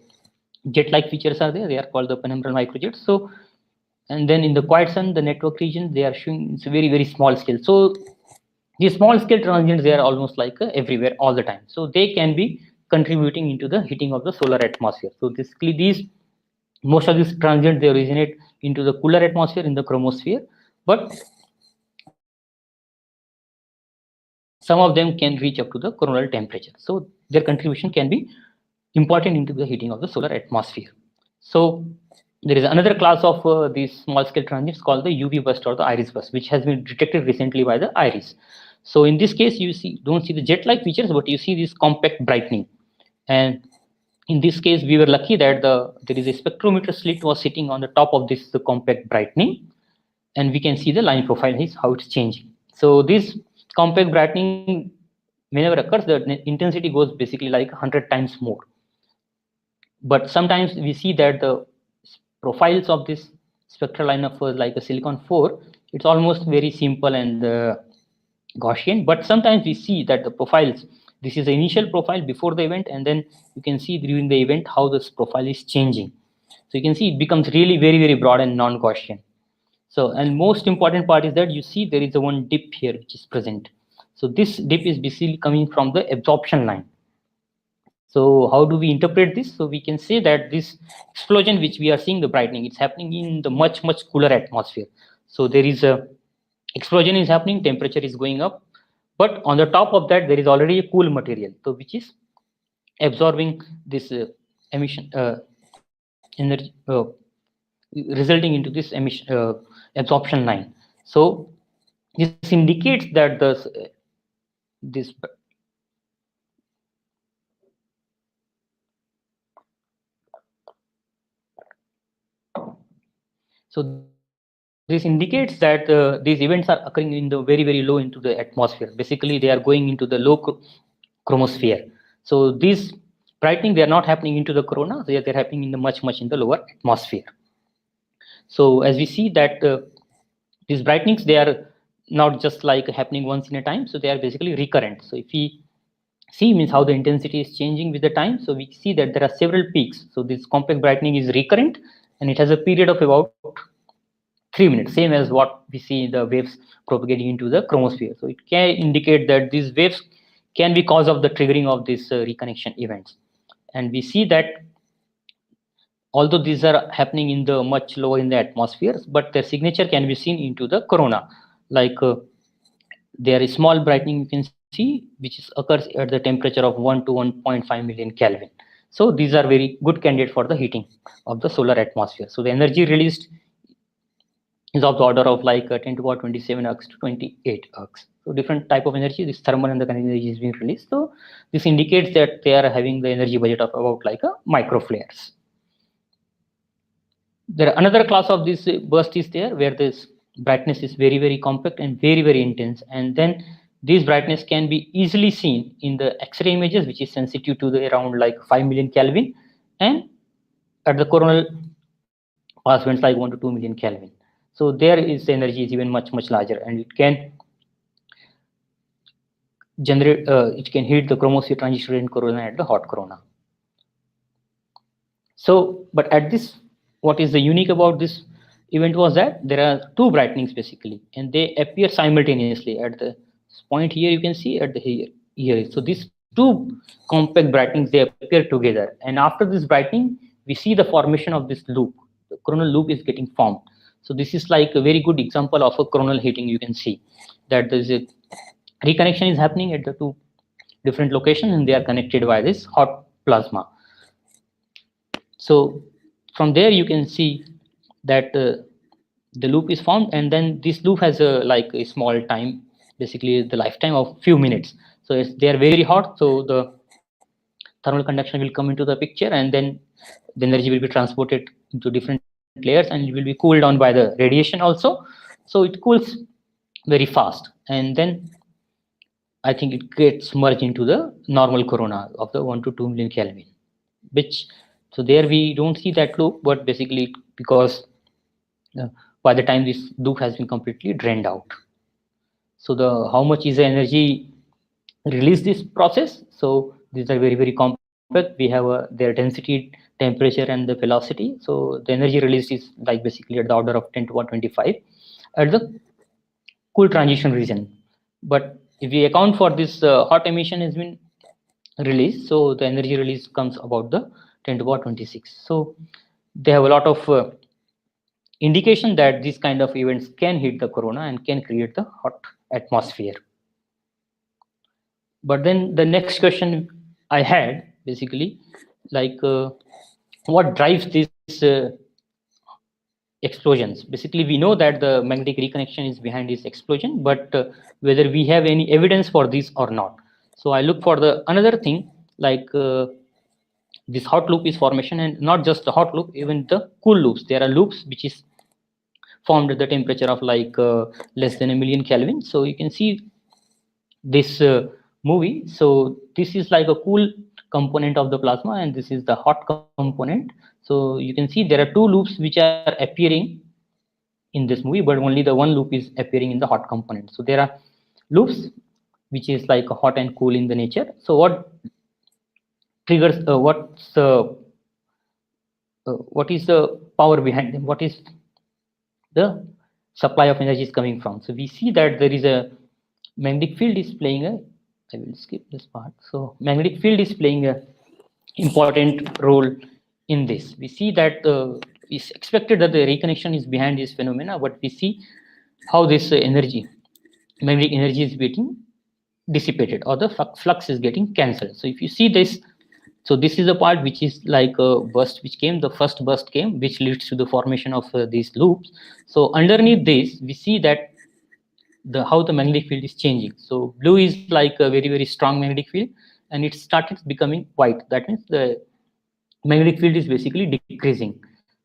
jet-like features are there. They are called the penumbral microjets. So and then in the quiet sun, the network region, they are showing it's very, very small scale. So these small scale transients, they are almost like everywhere all the time. So they can be contributing into the heating of the solar atmosphere. So these most of these transients, they originate into the cooler atmosphere in the chromosphere, but some of them can reach up to the coronal temperature. So their contribution can be important into the heating of the solar atmosphere. So there is another class of these small scale transients called the UV burst or the iris burst, which has been detected recently by the iris. So in this case, you don't see the jet-like features, but you see this compact brightening. And in this case, we were lucky that there is a spectrometer slit was sitting on the top of this the compact brightening, and we can see the line profile is how it's changing. So this compact brightening, whenever occurs, the intensity goes basically like 100 times more. But sometimes we see that the profiles of this spectral line of like a silicon 4, it's almost very simple and Gaussian. But sometimes we see that the profiles, this is the initial profile before the event, and then you can see during the event how this profile is changing. So you can see it becomes really very, very broad and non-Gaussian. So, and most important part is that you see there is a one dip here which is present. So this dip is basically coming from the absorption line. So how do we interpret this? So we can say that this explosion which we are seeing the brightening, it's happening in the much, much cooler atmosphere. So there is a explosion is happening, temperature is going up, but on the top of that there is already a cool material, so which is absorbing this emission energy, resulting into this emission absorption line. So this indicates that this so this indicates that these events are occurring in the very, very low into the atmosphere. Basically, they are going into the low chromosphere. So these brightening, they are not happening into the corona. They're happening in the much, much in the lower atmosphere. So as we see that these brightenings, they are not just like happening once in a time. So they are basically recurrent. So if we see means how the intensity is changing with the time. So we see that there are several peaks. So this compact brightening is recurrent, and it has a period of about 3 minutes, same as what we see the waves propagating into the chromosphere. So it can indicate that these waves can be cause of the triggering of this reconnection events. And we see that although these are happening in the much lower in the atmosphere, but their signature can be seen into the corona. Like there is small brightening you can see, which occurs at the temperature of 1 to 1.5 million Kelvin. So these are very good candidate for the heating of the solar atmosphere. So the energy released is of the order of like 10 to the power 27 arcs to 28 arcs. So different type of energy, this thermal and the kinetic energy is being released. So this indicates that they are having the energy budget of about like a microflares. There are another class of this burst is there where this brightness is very, very compact and very, very intense. And then this brightness can be easily seen in the X-ray images, which is sensitive to the around like 5 million Kelvin, and at the coronal pass bands like 1 to 2 million Kelvin. So there is the energy is even much, much larger, and it can generate, it can hit the chromosphere transition in corona at the hot corona. So, but at this, what is the unique about this event was that there are two brightenings basically, and they appear simultaneously at the point here. You can see at the here. So these two compact brightenings, they appear together, and after this brightening, we see the formation of this loop. The coronal loop is getting formed. So this is like a very good example of a coronal heating. You can see that there is a reconnection is happening at the two different locations, and they are connected by this hot plasma. So from there you can see that the loop is formed, and then this loop has a like a small time, basically the lifetime of few minutes. So they are very hot, so the thermal conduction will come into the picture, and then the energy will be transported into different layers, and it will be cooled down by the radiation also. So it cools very fast, and then I think it gets merged into the normal corona of the 1 to 2 million Kelvin, which, so there we don't see that loop, but basically because by the time this loop has been completely drained out. So the how much is the energy release this process? So these are very, very compact. We have their density, temperature, and the velocity. So the energy released is like basically at the order of 10 to the power 25 at the cool transition region. But if we account for this hot emission has been released, so the energy release comes about the 10 to the power 26. So they have a lot of indication that these kind of events can hit the corona and can create the hot atmosphere. But then the next question I had basically like what drives these explosions? Basically, we know that the magnetic reconnection is behind this explosion, but whether we have any evidence for this or not. So I look for the another thing like this hot loop is formation, and not just the hot loop, even the cool loops. There are loops which is formed at the temperature of like less than 1 million Kelvin. So you can see this movie. So this is like a cool component of the plasma, and this is the hot component. So you can see there are two loops which are appearing in this movie, but only the one loop is appearing in the hot component. So there are loops which is like hot and cool in the nature. So what triggers what is the power behind them? What is the supply of energy is coming from? So we see that there is a magnetic field is playing a, I will skip this part. So magnetic field is playing a important role in this. We see that it's expected that the reconnection is behind this phenomena, but we see how this energy, magnetic energy is getting dissipated, or the flux is getting cancelled. So if you see this, so this is the part which is like a burst which came, the first burst came, which leads to the formation of these loops. So underneath this, we see that how the magnetic field is changing. So blue is like a very, very strong magnetic field, and it started becoming white. That means the magnetic field is basically decreasing.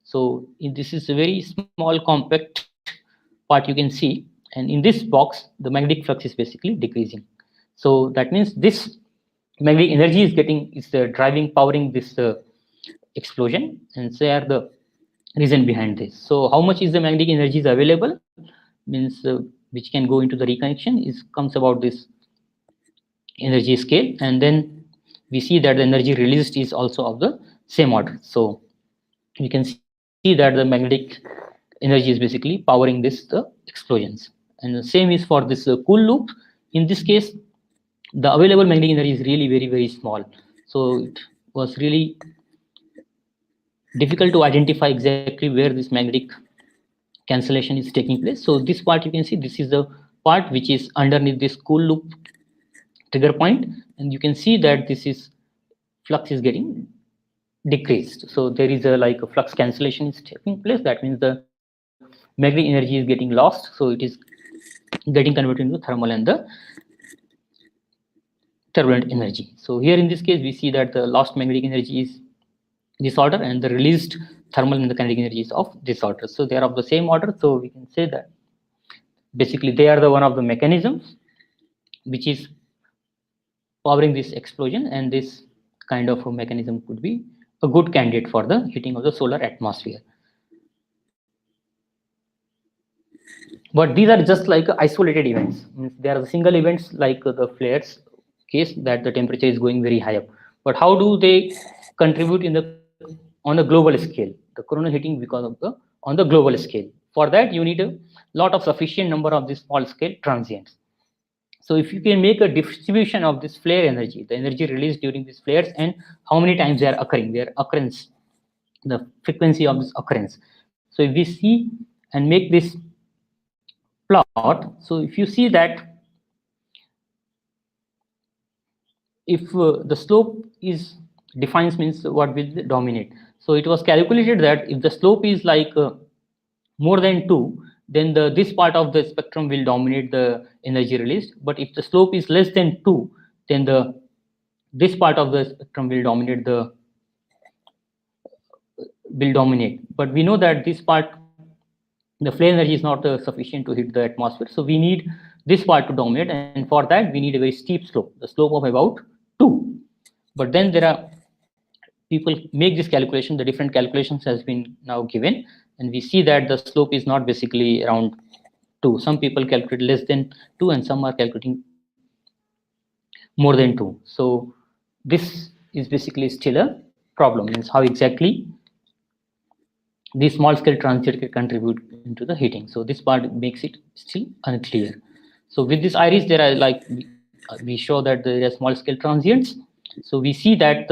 So this is a very small compact part you can see, and in this box the magnetic flux is basically decreasing. So that means this magnetic energy is getting is driving, powering this explosion, and they are the reason behind this. So how much is the magnetic energy is available means which can go into the reconnection is comes about this energy scale, and then we see that the energy released is also of the same order. So you can see that the magnetic energy is basically powering this explosions, and the same is for this cool loop. In this case, the available magnetic energy is really very, very small. So it was really difficult to identify exactly where this magnetic cancellation is taking place. So this part you can see, this is the part which is underneath this cool loop trigger point, and you can see that this is flux is getting decreased. So there is a like a flux cancellation is taking place. That means the magnetic energy is getting lost. So it is getting converted into thermal and the turbulent energy. So here in this case, we see that the lost magnetic energy is this order and the released thermal and the kinetic energies of this order. So they are of the same order. So we can say that basically they are the one of the mechanisms which is powering this explosion, and this kind of a mechanism could be a good candidate for the heating of the solar atmosphere. But these are just like isolated events. Means there are single events like the flares case that the temperature is going very high up. But how do they contribute in the on a global scale? The coronal heating because of the on the global scale. For that you need a lot of sufficient number of these small scale transients. So if you can make a distribution of this flare energy, the energy released during these flares, and how many times they are occurring, their occurrence, the frequency of this occurrence. So if we see and make this plot, so if you see that if the slope is defines means what will dominate. So it was calculated that if the slope is like more than 2, then this part of the spectrum will dominate the energy released. But if the slope is less than 2, then this part of the spectrum will dominate But we know that this part, the flare energy is not sufficient to hit the atmosphere. So we need this part to dominate, and for that we need a very steep slope, the slope of about 2. But then there are people make this calculation, the different calculations has been now given, and we see that the slope is not basically around 2. Some people calculate less than 2 and some are calculating more than 2. So this is basically still a problem, means how exactly these small scale transients can contribute into the heating. So this part makes it still unclear. So with this iris, there are like we show that there are small scale transients. So we see that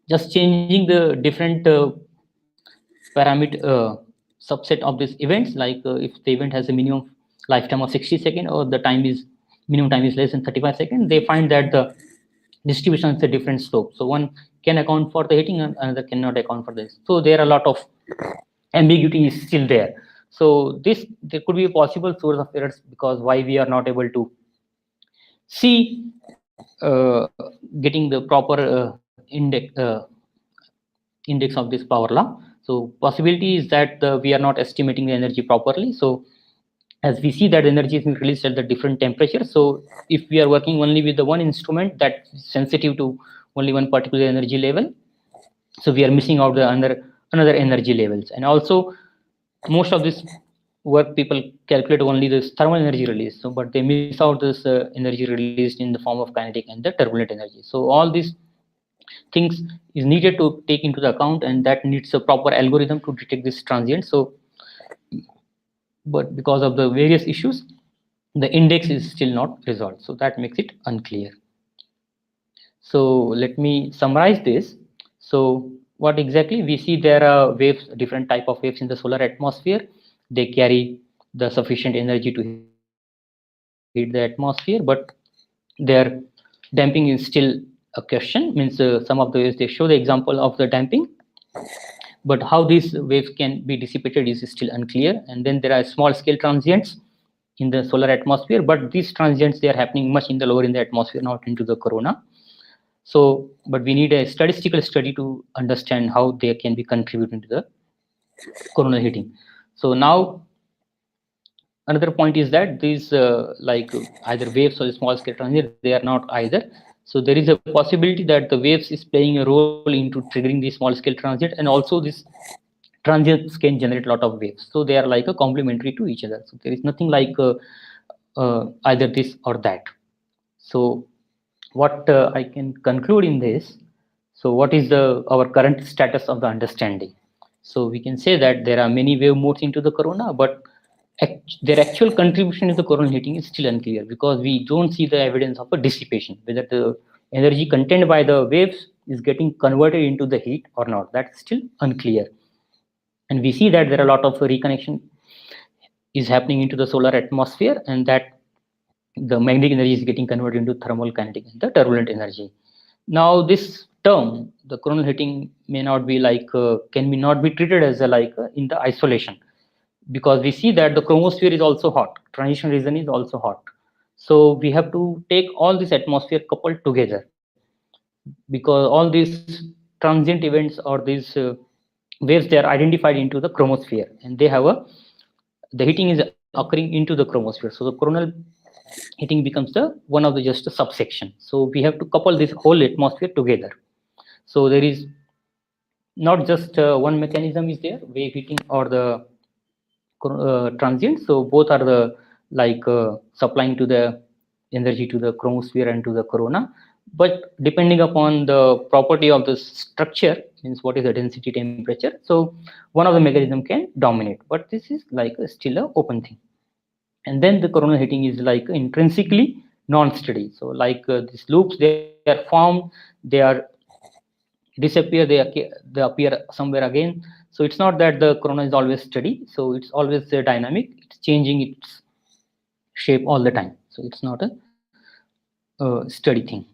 just changing the different parameter subset of these events, like if the event has a minimum lifetime of 60 seconds or the minimum time is less than 35 seconds, they find that the distribution is a different slope. So one can account for the heating and another cannot account for this. So there are a lot of ambiguity is still there. So there could be a possible source of errors, because why we are not able to see getting the proper index of this power law. So possibility is that we are not estimating the energy properly. So as we see that energy is being released at the different temperature. So if we are working only with the one instrument that's sensitive to only one particular energy level, so we are missing out the another energy levels. And also most of this work people calculate only this thermal energy release, so but they miss out this energy released in the form of kinetic and the turbulent energy. So all these things is needed to take into the account, and that needs a proper algorithm to detect this transient. So but because of the various issues, the index is still not resolved, so that makes it unclear. So let me summarize this. So what exactly we see, there are waves, different type of waves in the solar atmosphere. They carry the sufficient energy to heat the atmosphere, but their damping is still a question. Means some of the waves, they show the example of the damping, but how these waves can be dissipated is still unclear. And then there are small scale transients in the solar atmosphere, but these transients, they are happening much in the lower in the atmosphere, not into the corona. So but we need a statistical study to understand how they can be contributing to the coronal heating. So now another point is that these like either waves or small scale transient, they are not either. So there is a possibility that the waves is playing a role into triggering the small scale transient, and also this transients can generate a lot of waves. So they are like a complementary to each other. So there is nothing like either this or that. So what I can conclude in this, so what is our current status of the understanding? So we can say that there are many wave modes into the corona, but their actual contribution to the coronal heating is still unclear, because we don't see the evidence of a dissipation, whether the energy contained by the waves is getting converted into the heat or not. That's still unclear. And we see that there are a lot of reconnection is happening into the solar atmosphere, and that the magnetic energy is getting converted into thermal kinetic and the turbulent energy. Now this term, the coronal heating, may not be like can be not be treated as a like in the isolation, because we see that the chromosphere is also hot, transition region is also hot. So we have to take all this atmosphere coupled together, because all these transient events or these waves, they are identified into the chromosphere, and they have a, the heating is occurring into the chromosphere. So the coronal heating becomes the one of the just a subsection. So we have to couple this whole atmosphere together. So there is not just one mechanism is there, wave heating or the transient. So both are the like supplying to the energy to the chromosphere and to the corona. But depending upon the property of the structure, means what is the density, temperature. So one of the mechanism can dominate, but this is like still a open thing. And then the coronal heating is like intrinsically non-steady. So like these loops, they are formed, they are disappear, they appear somewhere again. So it's not that the corona is always steady, so it's always dynamic, it's changing its shape all the time. So it's not a steady thing.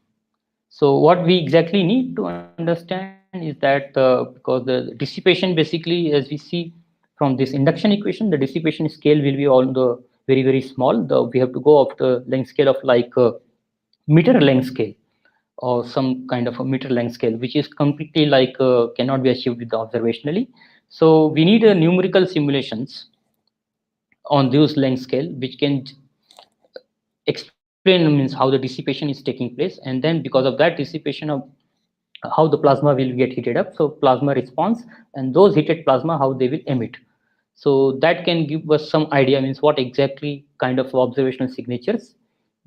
So what we exactly need to understand is that because the dissipation, basically, as we see from this induction equation, the dissipation scale will be on the very small. We have to go up the length scale of like meter length scale, or some kind of a meter length scale, which is completely like cannot be achieved with the observationally. So we need a numerical simulations on those length scale, which can explain means how the dissipation is taking place, and then because of that dissipation of how the plasma will get heated up, so plasma response, and those heated plasma how they will emit. So that can give us some idea, means what exactly kind of observational signatures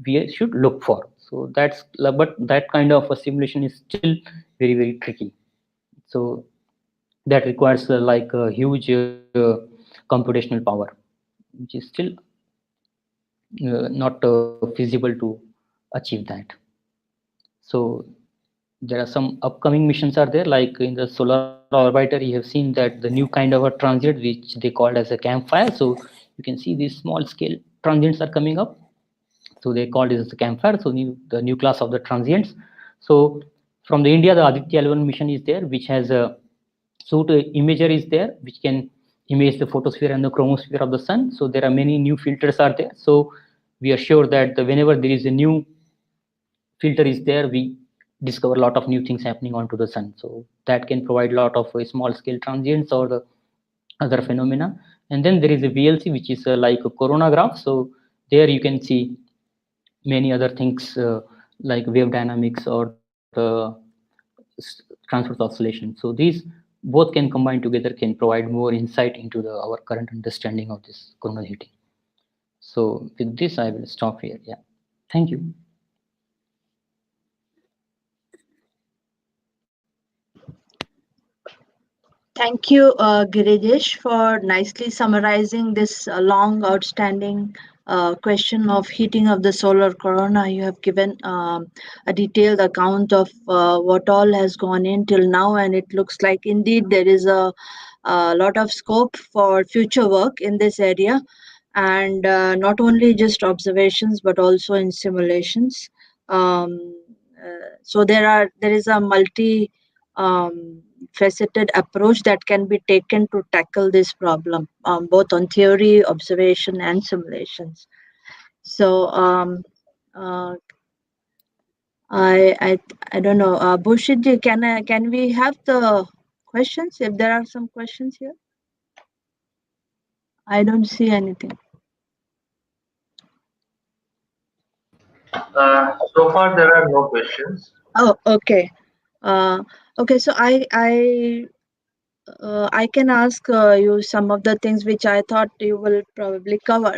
we should look for. So that's, but that kind of a simulation is still very tricky. So that requires like a huge computational power, which is still not feasible to achieve that. So there are some upcoming missions are there, like in the solar orbiter you have seen that the new kind of a transit which they called as a campfire. So you can see these small scale transients are coming up, so they called it as a campfire. So the new class of the transients. So from the India, the Aditya L1 mission is there, which has a suit imager is there, which can image the photosphere and the chromosphere of the sun. So there are many new filters are there. So we are sure that whenever there is a new filter is there, we discover a lot of new things happening onto the sun. So that can provide a lot of small scale transients or the other phenomena. And then there is a VLC, which is like a coronagraph. So there you can see many other things like wave dynamics or the transverse oscillation. So these both can combine together, can provide more insight into our current understanding of this coronal heating. So with this, I will stop here. Yeah, thank you. Thank you, Girjesh, for nicely summarizing this long, outstanding question of heating of the solar corona. You have given a detailed account of what all has gone in till now, and it looks like indeed there is a lot of scope for future work in this area, and not only just observations but also in simulations. So there is a multi faceted approach that can be taken to tackle this problem, both on theory, observation, and simulations. So uh, I don't know, Bushidji, can we have the questions if there are some questions here? I don't see anything. So far, there are no questions. Oh, okay. Okay, so I can ask you some of the things which I thought you will probably cover.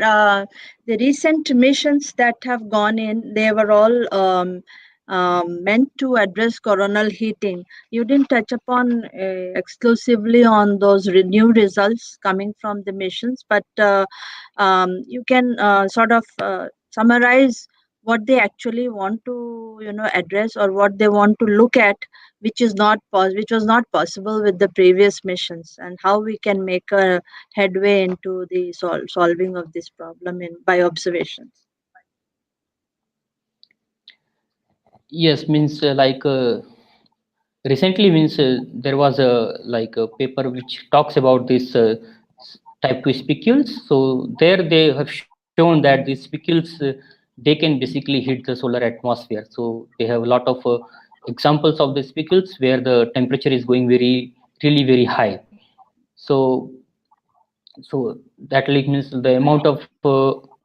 The recent missions that have gone in, they were all meant to address coronal heating. You didn't touch upon exclusively on those new results coming from the missions, but you can sort of summarize what they actually want to address, or what they want to look at, which which was not possible with the previous missions, and how we can make a headway into the solving of this problem by observations. Yes, means recently means there was a paper which talks about this type 2 spicules. So there they have shown that these spicules they can basically hit the solar atmosphere. So they have a lot of examples of the spicules where the temperature is going really very high. So that like means the amount of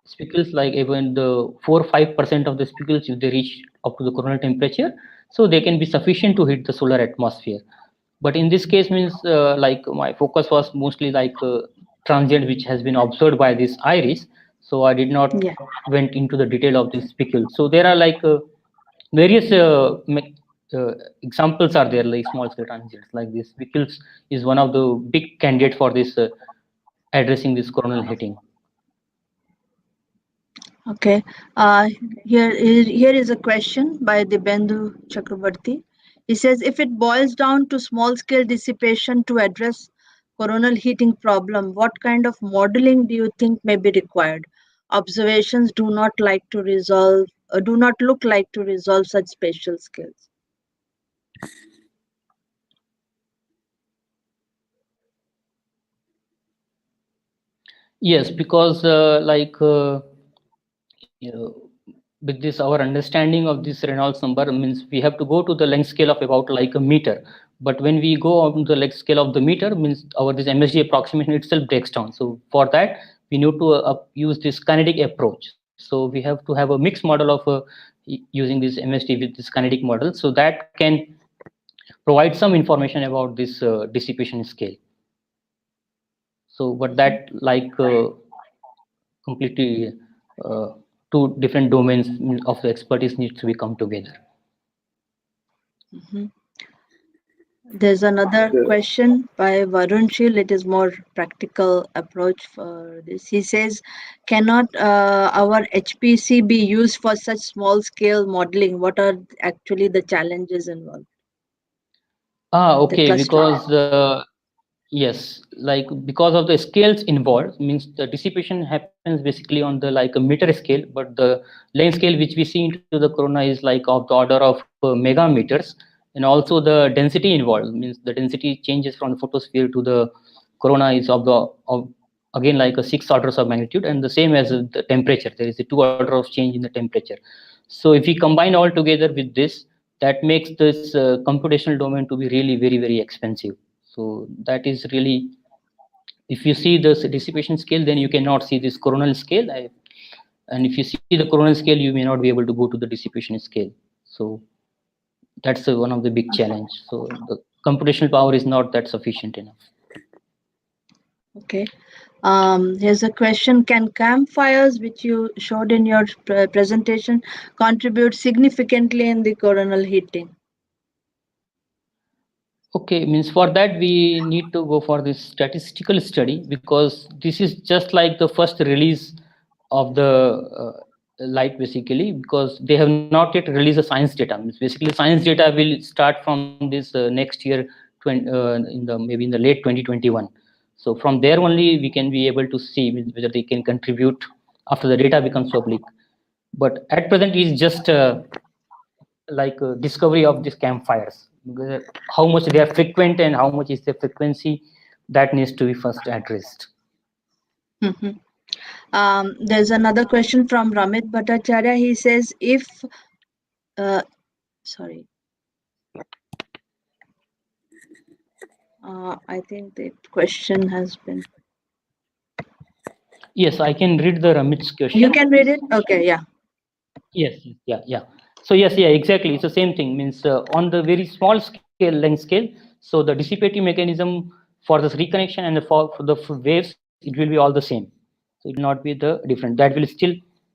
spicules, like even the 4 or 5% of the spicules, if they reach up to the coronal temperature, so they can be sufficient to hit the solar atmosphere. But in this case means like my focus was mostly like transient which has been observed by this iris, so I did not Yeah. went into the detail of this spicule. So there are like various examples are there, like small scale transients like this spicules is one of the big candidate for this addressing this coronal heating. Okay. Here is a question by Dibendu Chakrabarti. He says, if it boils down to small scale dissipation to address coronal heating problem, what kind of modeling do you think may be required? Observations do not look like to resolve such spatial scales. Yes, because with this our understanding of this Reynolds number means we have to go to the length scale of about like a meter. But when we go on the length scale of the meter, means our this MSD approximation itself breaks down. So for that we need to use this kinetic approach. So we have to have a mixed model of using this MSD with this kinetic model. So that can provide some information about this dissipation scale. So but that like completely two different domains of the expertise needs to be come together. Mhm. There's another question by Varun Shil. It is more practical approach for this. He says, cannot our HPC be used for such small scale modeling? What are actually the challenges involved? The Okay, clustering. because yes, like because of the scales involved, means the dissipation happens basically on the like a meter scale, but the length scale which we see into the corona is like of the order of megameters, and also the density involved means the density changes from the photosphere to the corona is of again like a 6 orders of magnitude, and the same as the temperature. There is a 2 order of change in the temperature. So if we combine all together with this, that makes this computational domain to be really very expensive. So that is really, if you see the dissipation scale, then you cannot see this coronal scale. And if you see the coronal scale, you may not be able to go to the dissipation scale. So that's one of the big challenge. So the computational power is not that sufficient enough. Okay. Here's a question. Can campfires, which you showed in your presentation, contribute significantly in the coronal heating? Okay, means for that we need to go for this statistical study, because this is just like the first release of the light basically, because they have not yet released the science data. Means basically science data will start from this next year, maybe in the late 2021. So from there only we can be able to see whether they can contribute after the data becomes public. But at present it is just like discovery of these campfires. How much they are frequent and how much is the frequency, that needs to be first addressed. Mhm. There's another question from Ramit Bhattacharya. He says, if sorry, I think the question has been. Yes, I can read the Ramit's question. You can read it. Okay, yeah. Yes, yeah. So yes, yeah, exactly. It's the same thing. Means on the very small scale, length scale. So the dissipative mechanism for this reconnection and for the waves, it will be all the same. So it will not be the different. That will still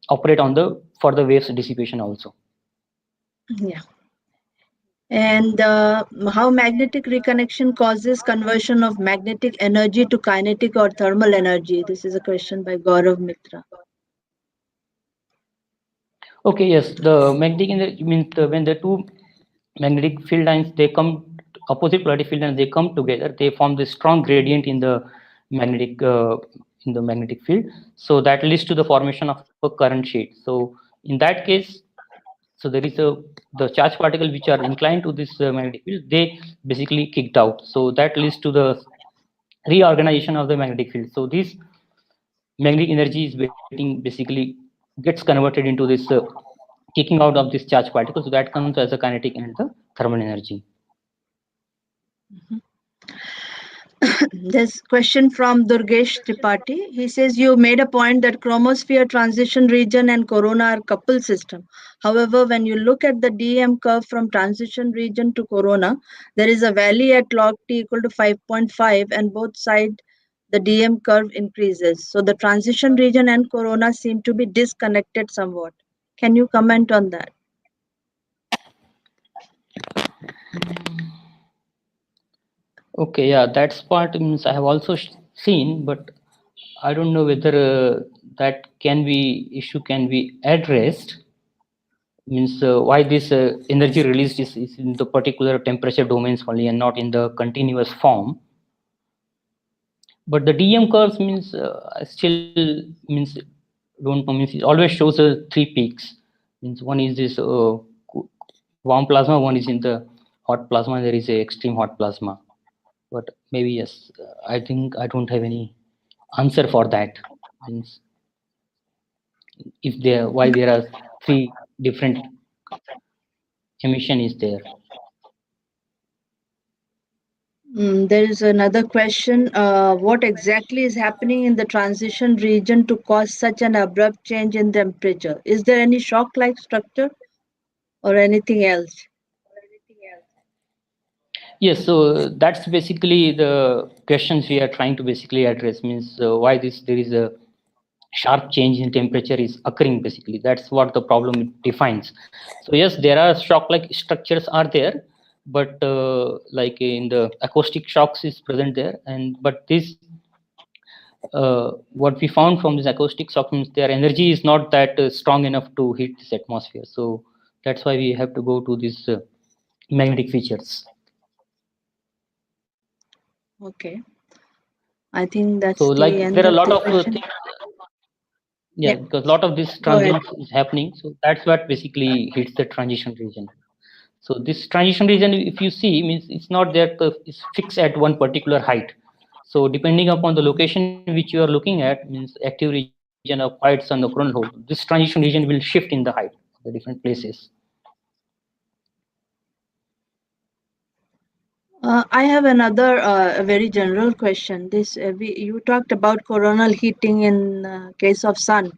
operate on the for the waves dissipation also. Yeah. And how magnetic reconnection causes conversion of magnetic energy to kinetic or thermal energy? This is a question by Gaurav Mitra. Okay, yes, the magnetic energy means when the two magnetic field lines they come opposite polarity field lines they come together, they form this strong gradient magnetic uh, in the magnetic field. So that leads to the formation of a current sheet. So in that case, so there is the charged particles which are inclined to this magnetic field, they basically kicked out. So that leads to the reorganization of the magnetic field. So this magnetic energy is waiting basically gets converted into this kicking out of this charged particle. So that comes as a kinetic and the thermal energy. This question from Durgesh Tripathi. He says you made a point that chromosphere transition region and corona are coupled system. However, when you look at the DM curve from transition region to corona, there is a valley at log t equal to 5.5 and both sides the DM curve increases. So the transition region and corona seem to be disconnected somewhat. Can you comment on that? Okay, yeah, that's part means I have also seen, but I don't know whether that can be issue can be addressed. Means why this energy released is in the particular temperature domains only and not in the continuous form. But the DM curves means still means don't know means it always shows three peaks. Means one is this warm plasma, one is in the hot plasma. There is a extreme hot plasma. But maybe yes, I think I don't have any answer for that. Means if there why there are three different emission is there. There is another question. What exactly is happening in the transition region to cause such an abrupt change in temperature? Is there any shock-like structure or anything else? Yes, so that's basically the questions we are trying to basically address. Means why this there is a sharp change in temperature is occurring. Basically, that's what the problem defines. So yes, there are shock-like structures are there, but like in the acoustic shocks is present there, and but this what we found from this acoustic shock means their energy is not that strong enough to hit this atmosphere. So that's why we have to go to these magnetic features. Okay. I think So that's like the there end are a of lot the of question. things, yeah, Yeah, because a lot of this go ahead. transients is happening. So that's what basically hits the transition region. So this transition region, if you see, means it's not there, it's fixed at one particular height. So depending upon the location which you are looking at, means active region of white sun or coronal hole, this transition region will shift in the height of the different places. I have another a very general question. You talked about coronal heating in case of sun.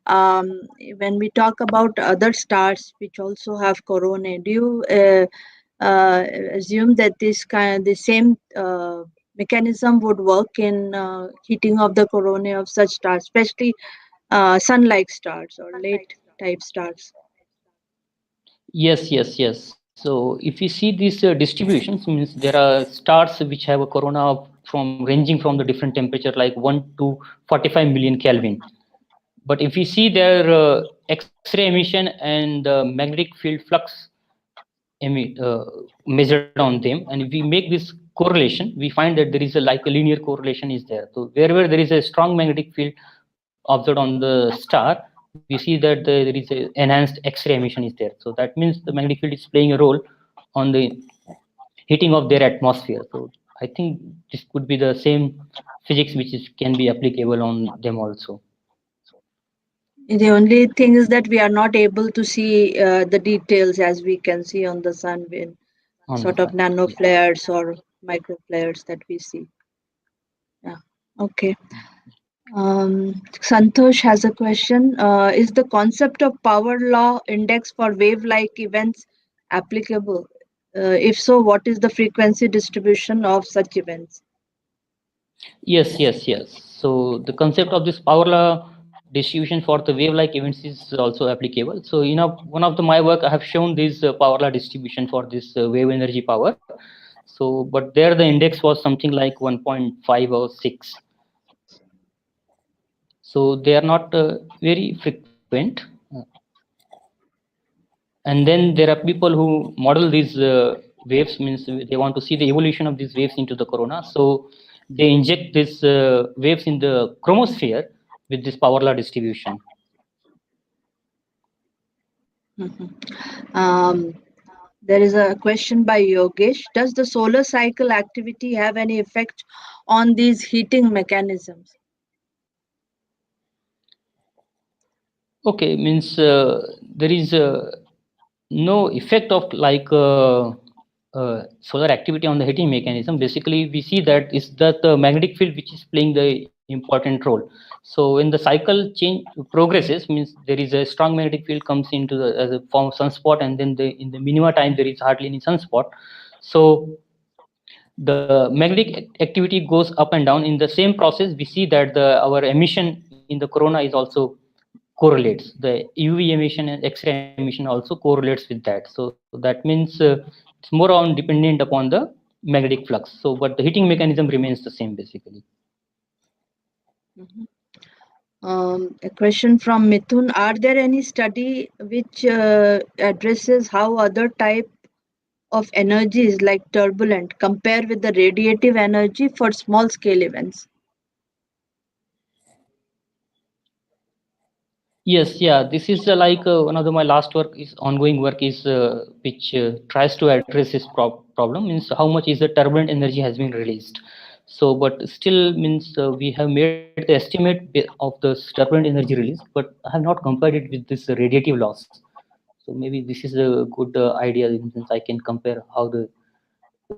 When we talk about other stars which also have coronae, do you assume that the same mechanism would work in heating of the coronae of such stars, especially sun-like stars or late type stars? Yes, yes, yes. So if you see these distributions, means there are stars which have a corona from ranging from the different temperature like 1 to 45 million Kelvin. But if we see their X-ray emission and the magnetic field flux measured on them, and if we make this correlation, we find that there is a like a linear correlation is there. So wherever there is a strong magnetic field observed on the star, we see that there is a enhanced X-ray emission is there. So that means the magnetic field is playing a role on the heating of their atmosphere. So I think this could be the same physics which can be applicable on them also. The only thing is that we are not able to see the details as we can see on the sun in On the sort of sun. nano Yeah. flares or micro flares that we see. Yeah. Okay. Santosh has a question. Is the concept of power law index for wave-like events applicable? If so, what is the frequency distribution of such events? Yes, yes, yes. So the concept of this power law distribution for the wave-like events is also applicable. So in one of my work, I have shown this power law distribution for this wave energy power. So, but there the index was something like 1.5 or 6. So they are not very frequent. And then there are people who model these waves, means they want to see the evolution of these waves into the corona. So they inject these waves in the chromosphere with this power law distribution. There is a question by Yogesh. Does the solar cycle activity have any effect on these heating mechanisms? Okay, means there is no effect of like solar activity on the heating mechanism. Basically, we see that is that the magnetic field which is playing the important role. So when the cycle change progresses, means there is a strong magnetic field comes into the as a form of sunspot, and then in the minima time there is hardly any sunspot. So the magnetic activity goes up and down. In the same process, we see that our emission in the corona is also correlates. The UV emission and X-ray emission also correlates with that. So that means it's more on dependent upon the magnetic flux. So, but the heating mechanism remains the same basically. A question from Mithun. Are there any study which addresses how other type of energies like turbulent compare with the radiative energy for small scale events? Yes, yeah, this is like one of my last work is ongoing work is which tries to address this problem, means how much is the turbulent energy has been released. So, but still means we have made the estimate of the turbulent energy release, but I have not compared it with this radiative loss. So maybe this is a good idea, since I can compare how the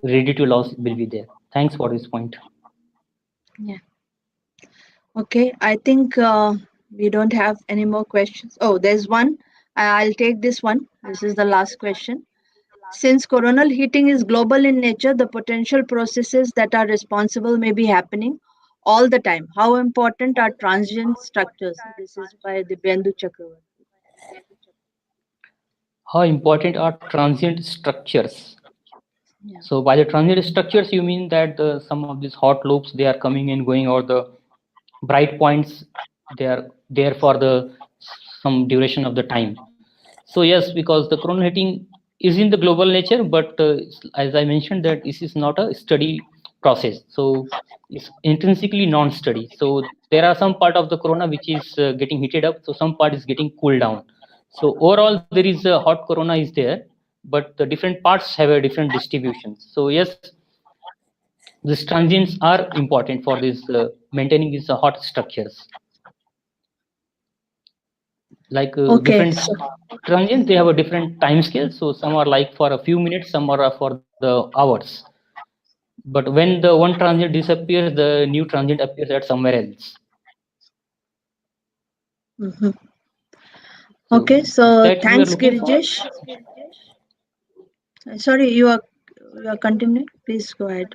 radiative loss will be there. Thanks for this point. Yeah. Okay, I think we don't have any more questions. Oh, there's one. I'll take this one. This is the last question. Since coronal heating is global in nature, the potential processes that are responsible may be happening all the time. How important are transient structures? This is by Dibyendu Chakravarti. How important are transient structures? Yeah. So by the transient structures, you mean that some of these hot loops, they are coming and going, or the bright points, they are there for some duration of the time. So yes, because the coronal heating is in the global nature, but as I mentioned that this is not a steady process. So it's intrinsically non-steady. So there are some part of the corona which is getting heated up, so some part is getting cooled down. So overall there is a hot corona is there, but the different parts have a different distribution. So yes, these transients are important for this maintaining these hot structures. Like Okay. different transients, they have a different time scale. So some are like for a few minutes, some are for the hours. But when the one transient disappears, the new transient appears at somewhere else. Mm-hmm. Okay, so thanks, Girjesh. Sorry, you are continuing. Please go ahead.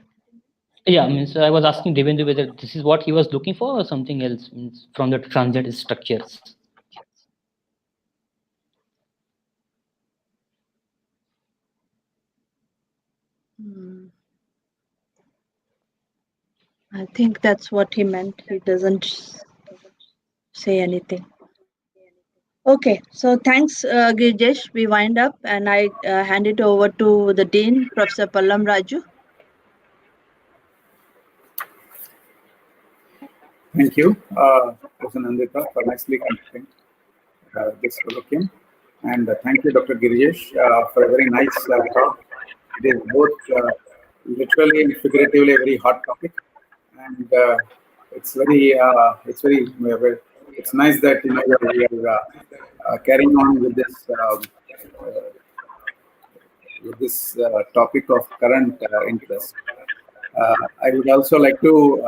Yeah, means I was asking Devendra whether this is what he was looking for or something else, means from the transient structures. I think that's what he meant. He doesn't say anything. Okay, so thanks, Girjesh. We wind up, and I hand it over to the Dean, Professor Pallam Raju. Thank you, Professor Nandita, for nicely conducting this colloquium. And thank you, Dr. Girjesh, for a very nice talk. It is both literally and figuratively a very hot topic. And it's nice that we are carrying on with this topic of current interest. I would also like to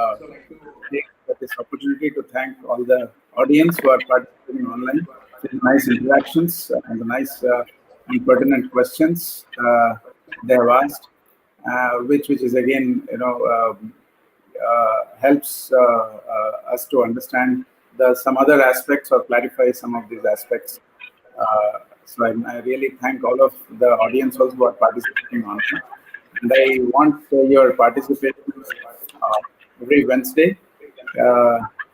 take this opportunity to thank all the audience who are participating online with nice interactions and the nice and pertinent questions they have asked, which is again helps us to understand some other aspects or clarify some of these aspects. So I really thank all of the audience also who are participating on it. And I want your participation every Wednesday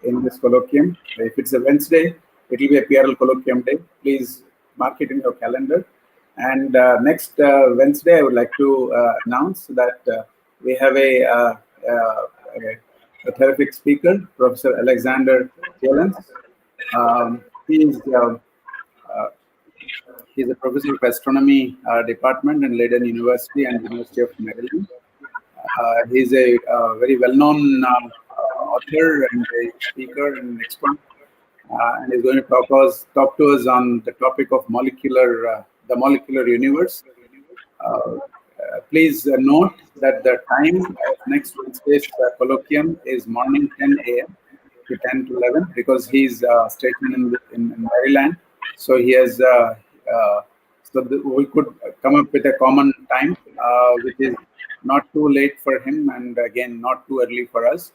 in this colloquium. If it's a Wednesday, it will be a PRL colloquium day. Please mark it in your calendar. And next Wednesday, I would like to announce that we have a terrific speaker, Professor Alexander Jelens. He's a professor of astronomy department in Leiden University and University of Maryland. He's a very well-known author and a speaker and expert, and he's going to talk to us on the topic of the molecular universe. Please note that the time of next Wednesday's colloquium is morning 10 a.m. to 10 to 11 because he's stationed in Maryland. So he has we could come up with a common time, which is not too late for him and again not too early for us.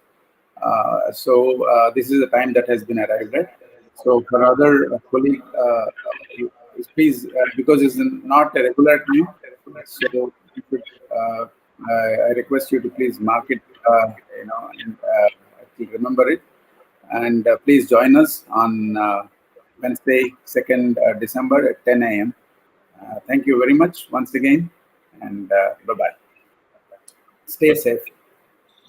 So this is the time that has been arrived at. So for other colleague, please, because it's not a regular time, so I request you to please mark it, and remember it, and please join us on Wednesday, 2nd December at 10 a.m. Thank you very much once again, and bye-bye. Stay safe.